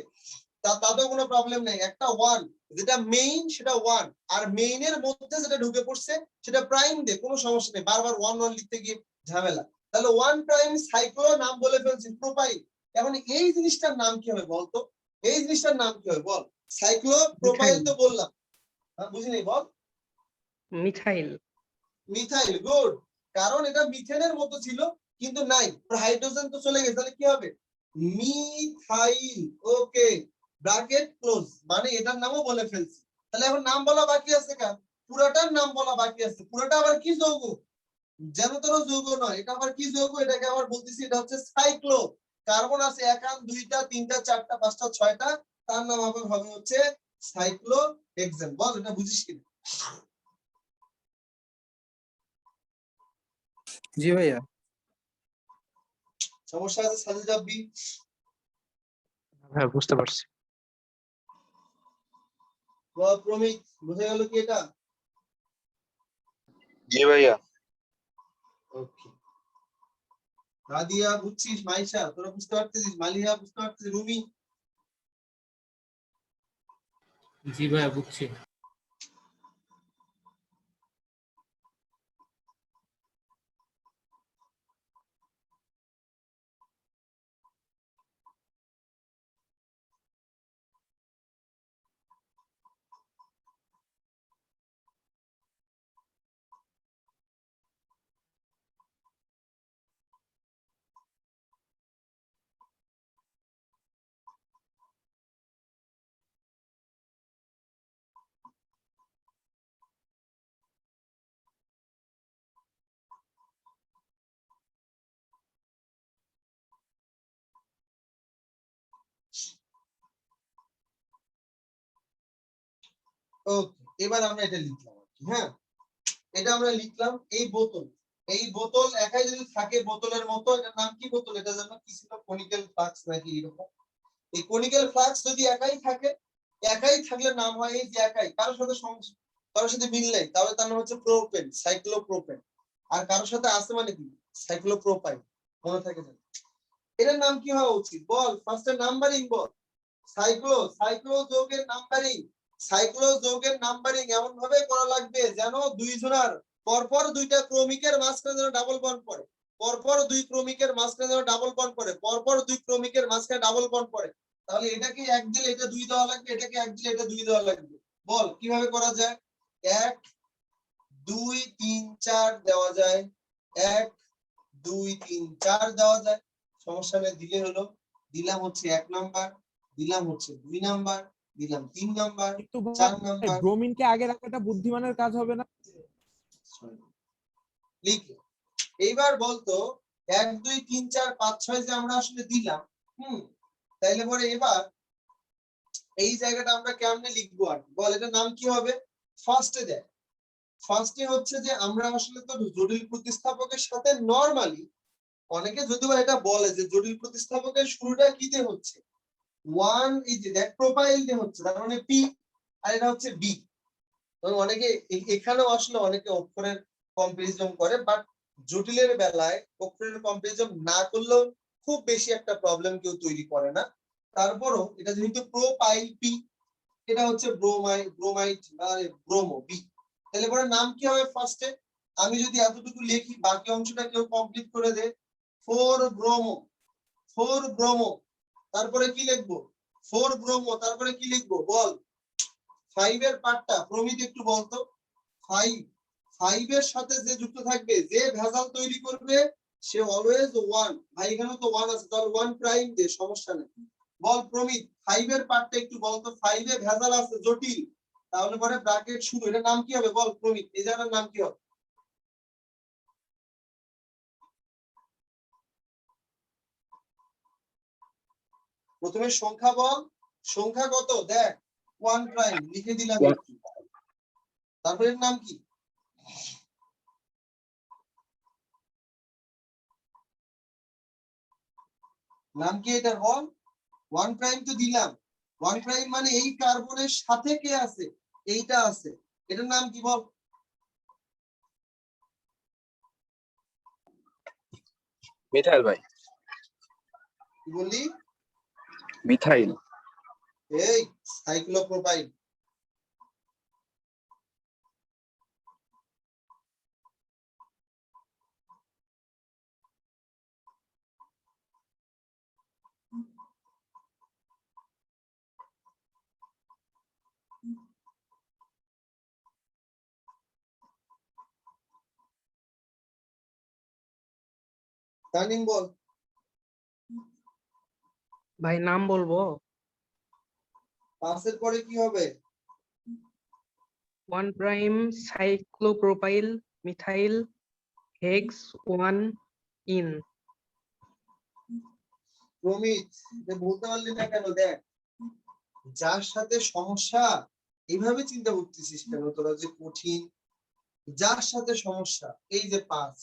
Speaker 1: তাতেও কোনো প্রবলেম নেই। একটা ওয়ান, যেটা মেইন সেটা ওয়ান, আর মেইনের মধ্যে যেটা ঢুকে পড়ছে সেটা প্রাইম দে, কোনো সমস্যা নেই, বারবার ওয়ান ওয়ান লিখতে গিয়ে ঝামেলা। তাহলে ওয়ান প্রাইম সাইক্লো নাম বলে ফেলছি, প্রোপাইল। এখন এই জিনিসটার নাম কি হবে বলতো, এই জিনিসটার নাম কি হবে বল, সাইক্লো প্রোপাইল তো বললাম, বুঝিনি, বল,
Speaker 11: মিথাইল।
Speaker 1: মিথাইল, গুড, কারণ এটা মিথেনের মতো ছিল কিন্তু নাই, হাইড্রোজেন তো চলে গেছে, তাহলে কি হবে, মিথাইল, ওকে, ব্র্যাকেট ক্লোজ, মানে এটার নামও বলে ফেলছি। তাহলে এখন নাম বলা বাকি আছে কার, পুরাটার নাম বলা বাকি আছে, পুরাটা আবার কি যৌগ, যেন তেন যৌগ নয়, এটা আবার কি যৌগ, এটাকে আবার বলতেছি, এটা হচ্ছে সাইক্লো, কার্বন আছে একান, দুইটা, তিনটা, চারটা, পাঁচটা, ছয়টা, তার নাম হবে হচ্ছে সাইক্লো হেক্সেন। বল এটা বুঝিস কিনা,
Speaker 5: জি ভাইয়া।
Speaker 1: সমস্যা আছে সাজিদ রাব্বি,
Speaker 3: হ্যাঁ, বুঝতে পারছি।
Speaker 1: প্রমিত, বুঝে গেল কি এটা,
Speaker 8: জি ভাইয়া।
Speaker 1: ওকে, রাদিয়া বুঝছিস, মাইশা তোরা বুঝতে পারতেছিস, মালিহা বুঝতে পারতেছিস, রুমি,
Speaker 2: জি ভাইয়া বুঝছি।
Speaker 1: ওকে, এবার আমরা এটা লিখলাম আর কি, হ্যাঁ, এটা আমরা লিখলাম, এই বোতল, এই বোতল একাই যদি থাকে বোতলের মতো, এটার নাম কি বোতল, এটা যেন কি ছিল, কনিক্যাল ফ্লাস্ক নাকি এরকম, এই কনিক্যাল ফ্লাস্ক যদি একাই থাকে, একাই থাকলে নাম হয় এই যে একাই, কারোর সাথে কারোর সাথে মিল নাই, তাহলে তার নাম হচ্ছে প্রোপেন, সাইক্লোপ্রোপেন, আর কারোর সাথে আছে মানে কি, সাইক্লোপ্রোপাইল, মনে থাকে যেন। এটার নাম কি হওয়া উচিত বল, ফার্স্টে নাম্বারিং বল, সাইক্লো যৌগের নাম্বারিং, সাইক্লো যৌগের নাম্বারিং এমন ভাবে করা লাগবে যেন দুই জোড়ার পরপর দুইটা ক্রমিকের মাঝখানে যেন ডাবল বন্ড পড়ে, পরপর দুই ক্রমিকের মাঝখানে যেন ডাবল বন্ড পড়ে, পরপর দুই ক্রমিকের মাঝখানে ডাবল বন্ড পড়ে, তাহলে এটাকে এক দিলে এটা দুই দেওয়া লাগবে, এটাকে এক দিলে এটা দুই দেওয়া লাগবে। বল কিভাবে করা যায়, 1 2 3 4 দেওয়া যায়, 1 2 3 4 দেওয়া যায়, সমস্যা নেই, দিলে হলো, দিলাম হচ্ছে 1 নাম্বার, দিলাম হচ্ছে 2 নাম্বার, দিলাম 3 নাম্বার,
Speaker 4: কিন্তু
Speaker 1: 4 নাম্বার,
Speaker 4: ব্রোমিনকে আগে রাখাটা বুদ্ধিমানের কাজ হবে না?
Speaker 1: লিখ। এইবার বলতো 1 2 3 4 5 6 যে আমরা আসলে দিলাম, তাইলে পরে এবার এই জায়গাটা আমরা কেমনে লিখবো আর বল, এটার নাম কি হবে, ফার্স্টে দেখ, ফার্স্টে হচ্ছে যে আমরা আসলে তো জটিল প্রতিস্থাপকের সাথে নরমালি অনেকে যদিও এটা বলে যে জটিল প্রতিস্থাপকের শুরুটা কিতে হচ্ছে, ওয়ান এই যে দেখ প্রোফাইল দিয়ে হচ্ছে, তার মানে পি, আর এটা হচ্ছে বি। অনেকে এখানেও আসলে অনেকে অক্ষরের কম্পারিজন করে, বাট জটিলের বেলায় অক্ষরের কম্পারিজন না করলেও খুব বেশি একটা প্রবলেম কেউ তৈরি করে না। তারপরও এটা যেহেতু প্রোপাইল পি, এটা হচ্ছে ব্রোমাইড ব্রোমো বি, তাহলে পরে নাম কি হবে ফার্স্টে? আমি যদি এতটুকু লিখি, বাকি অংশটা কেউ কমপ্লিট করে দে। 4 ব্রোমো, 4 ব্রোমো, তারপরে কি লিখবো? 4 ব্রোমো, তারপরে কি লিখবো বল? 5 এর পার্টটা প্রমিত একটু বলতো। 5 এর সাথে যে যুক্ত থাকবে, যে ভেজাল তৈরি করবে, সে অলওয়েজ 1। ভাই এখানে তো 1 আছে, তাহলে 1 প্রাইম দে, সমস্যা নেই। বল প্রমিত 5 এর পার্টটা একটু বলতো। 5 এ ভেজাল আছে জটিল, তাহলে পরে ব্র্যাকেট শুরু, এটা নাম কি হবে বল প্রমিত? এই জায়গার নাম কি হবে? প্রথমে সংখ্যা বল, সংখ্যা কত দেখ, 1 প্রাইম লিখে দিলাম একটু। তারপরে এর নাম কি? নাম কি এটা বল? 1 প্রাইম তো দিলাম। 1 প্রাইম মানে এই কার্বনের সাথে কে আছে? এইটা আছে, এটার নাম কি বল?
Speaker 8: মিথাইল ভাই,
Speaker 1: কি বললি?
Speaker 8: মিথাইল।
Speaker 1: এই সাইক্লোপ্রোপাইল। তানিম বল।
Speaker 11: ভাই নাম বলবো?
Speaker 1: 5 এর পরে কি হবে?
Speaker 11: 1 প্রাইম সাইক্লোপ্রোপাইল মিথাইল হেক্স 1 ইন।
Speaker 1: প্রমিত এটা বলতে পারলি না কেন? দেখ, যার সাথে সমস্যা এইভাবে চিন্তা করতেছিস কেন তোরা, যে কঠিন যার সাথে সমস্যা, এই যে 5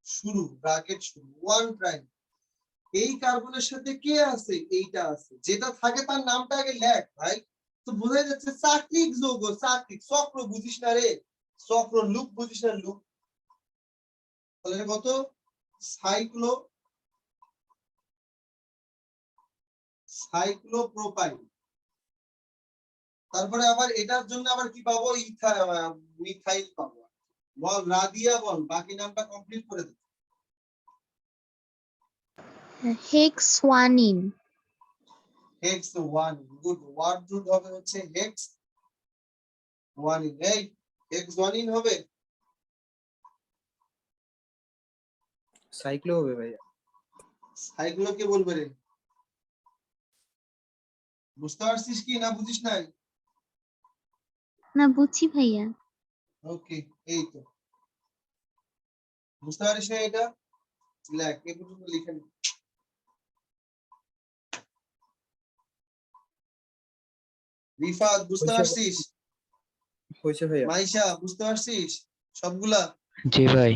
Speaker 1: শুরু ব্র্যাকেট শুরু 1 প্রাইম, এই কার্বনের সাথে কে আছে? এইটা আছে, যেটা থাকে তার নামটা আগে লেখ ভাই। তো বোঝা যাচ্ছে চাকরিক যৌগ, চাকরিক চক্র বুঝিস না রে, চক্র লুপ বুঝিস না, লুপ। তাহলে কত? সাইক্লোপ্রোপাইল। তারপরে আবার এটার জন্য আবার কি পাবো? মিথাইল পাবো। বল রাদিয়া বল, বাকি নামটা কমপ্লিট করে দে।
Speaker 6: Hex 1 ene.
Speaker 1: Hex 1, good. Word root হবে হচ্ছে হেক্স 1 ইন। এই হেক্স 1 ইন হবে।
Speaker 5: সাইক্লো হবে ভাইয়া।
Speaker 1: সাইক্লো কে বলবে রে? বুঝতে পারছিস কি না বুঝিস নাই?
Speaker 6: না বুঝছি ভাইয়া।
Speaker 1: ওকে, এই তো বুঝতে পারিস না এটা, লেখ এই পর্যন্ত লিখে নে। রিফাত বুঝতে পারছিস?
Speaker 5: হয়েছে ভাইয়া।
Speaker 1: মাইশা বুঝতে পারছিস সবগুলা?
Speaker 9: জি ভাই।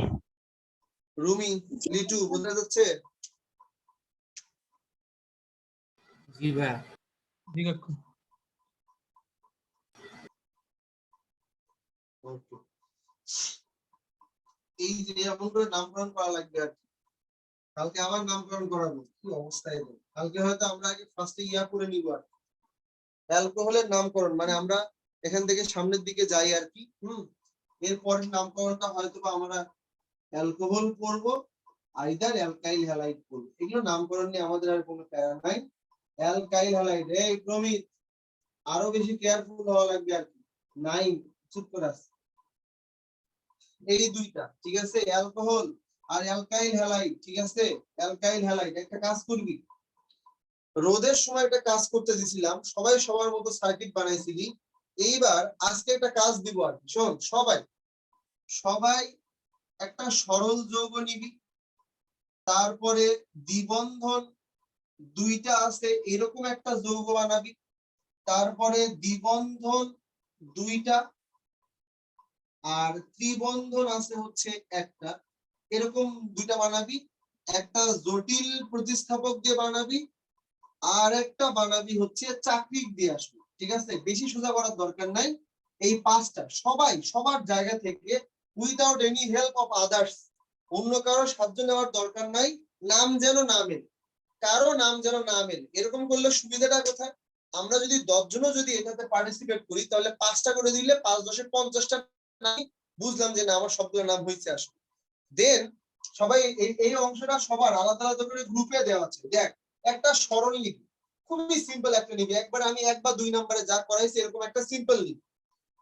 Speaker 1: রুমি, লিটু বোঝা যাচ্ছে?
Speaker 2: জি ভাইয়া।
Speaker 1: ওকে, এই যে এমন করে নামকরণ করা লাগবে আর কি। কালকে আবার নামকরণ করাবো, কি অবস্থায় দেবো কালকে। হয়তো আমরা আগে ফার্স্টে ইয়া করে নিব আর কি, অ্যালকোহলের নামকরণ, মানে আমরা এখান থেকে সামনের দিকে যাই আর কি। এরপরের নামকরণটা হয়তো বা আমরা অ্যালকোহল করব, আইদার অ্যালকাইল হ্যালাইড করব। এগুলো নামকরণ নিয়ে আমাদের আর কোনো প্যারা নাই। অ্যালকাইল হ্যালাইড, এই প্রমিত আরো বেশি কেয়ারফুল হওয়া লাগবে আর কি। 9 চুপ করে আছে। এই দুইটা ঠিক আছে, অ্যালকোহল আর অ্যালকাইল হ্যালাইড, ঠিক আছে? অ্যালকাইল হ্যালাইড একটা কাজ করবি, রোদের সময় একটা কাজ করতে দিছিলাম, সবাই সবার মতো সার্কিট বানাইছিলি। এইবার আজকে একটা কাজ দিব আর কি। শোন, সবাই সবাই একটা সরল যৌগ নিবি, তারপরে দ্বিবন্ধন দুইটা আছে এরকম একটা যৌগ বানাবি, তারপরে দ্বিবন্ধন দুইটা, আর ত্রিবন্ধন আছে হচ্ছে একটা, এরকম দুইটা বানাবি, একটা জটিল প্রতিস্থাপক দিয়ে বানাবি, আর একটা বানাবি হচ্ছে চাকরিক দিয়ে আসবে। ঠিক আছে, বেশি সোজা করার দরকার নাই। এই পাঁচটা সবাই সবার জায়গা থেকে without any help of others, অন্য কারো সাহায্য নেওয়ার দরকার নাই, নাম যেন না মেলে, কারো নাম যেন না মেলে। এরকম করলে সুবিধাটা কোথায়, আমরা যদি 10 জনও যদি এটাতে পার্টিসিপেট করি তাহলে 5টা করে দিলে 5 10 50টা নাম, বুঝলাম যে না আমার সবগুলো নাম হয়েছে আসলে। দেন সবাই এই অংশটা সবার আলাদা আলাদা করে গ্রুপে দেওয়া আছে। দেখ একটা সরল লিখি, খুবই সিম্পল একটা নিবি, একবার আমি 1 বা 2 নম্বরে যা করাইছি এরকম একটা সিম্পল লিখি।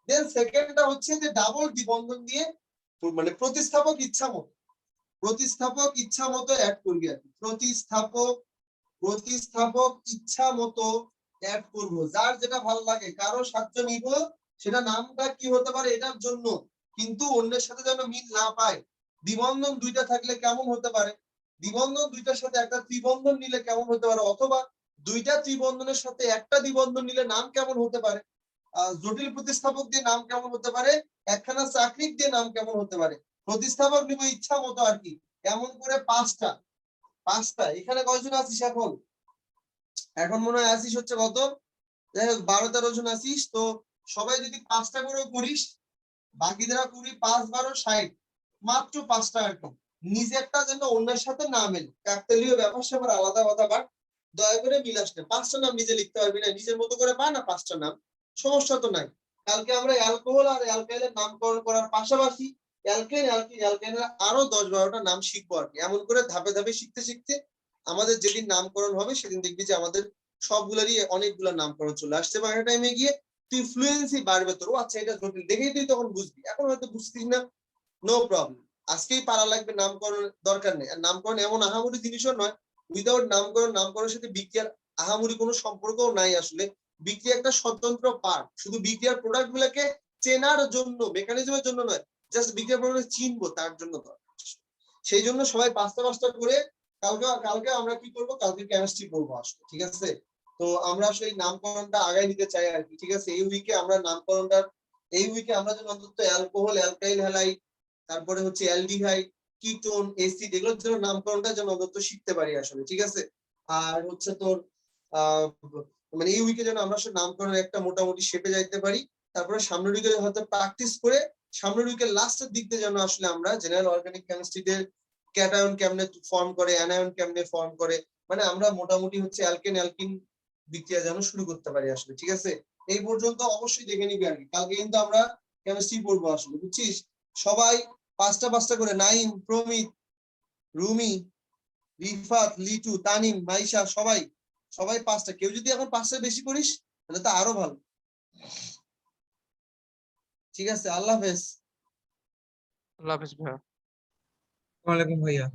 Speaker 1: দেন সেকেন্ডটা হচ্ছে যে ডাবল দ্বিবন্ধন দিয়ে মানে প্রতিস্থাপক ইচ্ছা মতো, প্রতিস্থাপক ইচ্ছা মতো অ্যাড করবি আর কি। প্রতিস্থাপক ইচ্ছা মতো অ্যাড করব, যার যেটা ভালো লাগে, কারো সাহায্য নিব, সেটা নামটা কি হতে পারে এটার জন্য, কিন্তু অন্যের সাথে যেন মিল না পায়। দ্বিবন্ধন দুইটা থাকলে কেমন হতে পারে, দ্বিবন্ধন দুইটার সাথে একটা ত্রিবন্ধন নিলে কেমন হতে পারে, অথবা দুইটা ত্রিবন্ধনের সাথে একটা দ্বিবন্ধন নিলে নাম কেমন হতে পারে, জটিল প্রতিস্থাপক দিয়ে নাম কেমন হতে পারে, একখানা চাকরিক দিয়ে নাম কেমন হতে পারে। প্রতিস্থাপক নিব ইচ্ছা মতো আর কি, এমন করে পাঁচটা। এখানে কয়জন আছিস এখন, এখন মনে হয় আসিস হচ্ছে কত, যাই হোক 12-13 জন আসিস। তো সবাই যদি 5টা করে করিস, বাকি যারা করি 5 12 60, মাত্র 5টা আর কি। নিজেরটা যেন অন্যের সাথে না মেলে, কাকতালীয় ব্যাপার স্যাপার আলাদা কথা, বাট দয়া করে মিলাস না। 5টা নাম নিজে লিখতে পারবি না, নিজের মতো করে পা না 5টা নাম, সমস্যা তো নাই। কালকে আমরা অ্যালকোহল আর অ্যালকাইলের নামকরণ করার পাশাপাশি অ্যালকেনের আরো 10-12টা নাম শিখবো আর কি। এমন করে ধাপে ধাপে শিখতে শিখতে আমাদের যেদিন নামকরণ হবে সেদিন দেখবি যে আমাদের সবগুলারই অনেকগুলা নামকরণ চলে আসছে, বা একটা টাইমে গিয়ে তুই ফ্লুয়েন্সি বাড়বে তোর। আচ্ছা এটা জটিল দেখেই তুই তখন বুঝবি, এখন হয়তো বুঝতিস না, নো প্রবলেম, আজকেই পারা লাগবে, নামকরণ দরকার নেই। আর নামকরণ এমন আহামরি জিনিসও নয়, উইদাউট নামকরণের সাথে বিক্রিয়ার আহামরি কোনো সম্পর্কও নাই আসলে। বিক্রিয়া একটা স্বতন্ত্র পার্ট, শুধু বিক্রিয়ার প্রোডাক্ট গুলাকে চেনার জন্য, মেকানিজমের জন্য নয়, জাস্ট বিক্রিয়ার প্রোডাক্ট চিনবো তার জন্য দরকার। সেই জন্য সবাই 5টা করে কালকে আমরা কি করবো, কালকে কেমিস্ট্রি করবো আসলে। ঠিক আছে, তো আমরা আসলে এই নামকরণটা আগায় নিতে চাই আর কি। ঠিক আছে, এই উইকে আমরা নামকরণটা, এই উইকে আমরা যেন অন্তত অ্যালকোহল, অ্যালকাইল হ্যালাইড, তারপরে হচ্ছে অ্যালডিহাইড, কিটোন, এসিড, এগুলোর জন্য নামকরণটা যেন অন্তত শিখতে পারি আসলে। ঠিক আছে, আর হচ্ছে তোর মানে এই উইকে যেন আমরা আসলে নামকরণের একটা মোটামুটি শেপে যাইতে পারি। তারপরে সামনের উইকে হয়তো প্র্যাকটিস করে সামনের উইকের লাস্টের দিক দিয়ে যেন আসলে আমরা জেনারেল অর্গানিক কেমিস্ট্রিতে ক্যাটায়ন কেমনে ফর্ম করে, অ্যানায়ন কেমনে ফর্ম করে, মানে আমরা মোটামুটি হচ্ছে অ্যালকেন অ্যালকিন বিক্রিয়া যেন শুরু করতে পারি আসলে। ঠিক আছে, এই পর্যন্ত অবশ্যই দেখে নিবি আর কি। কালকে কিন্তু আমরা কেমিস্ট্রি পড়বো আসলে, বুঝছিস। সবাই 5টা করে, নাইম, প্রমিত, রুমি, রিফাত, লিটু, তানিম, মাইশা, সবাই 5টা। কেউ যদি এখন 5টা বেশি করিস তাহলে তো আরো ভালো। ঠিক আছে, আল্লাহ হাফেজ।
Speaker 3: আল্লাহ হাফেজ ভাইয়া।
Speaker 9: ওয়ালাইকুম ভাইয়া।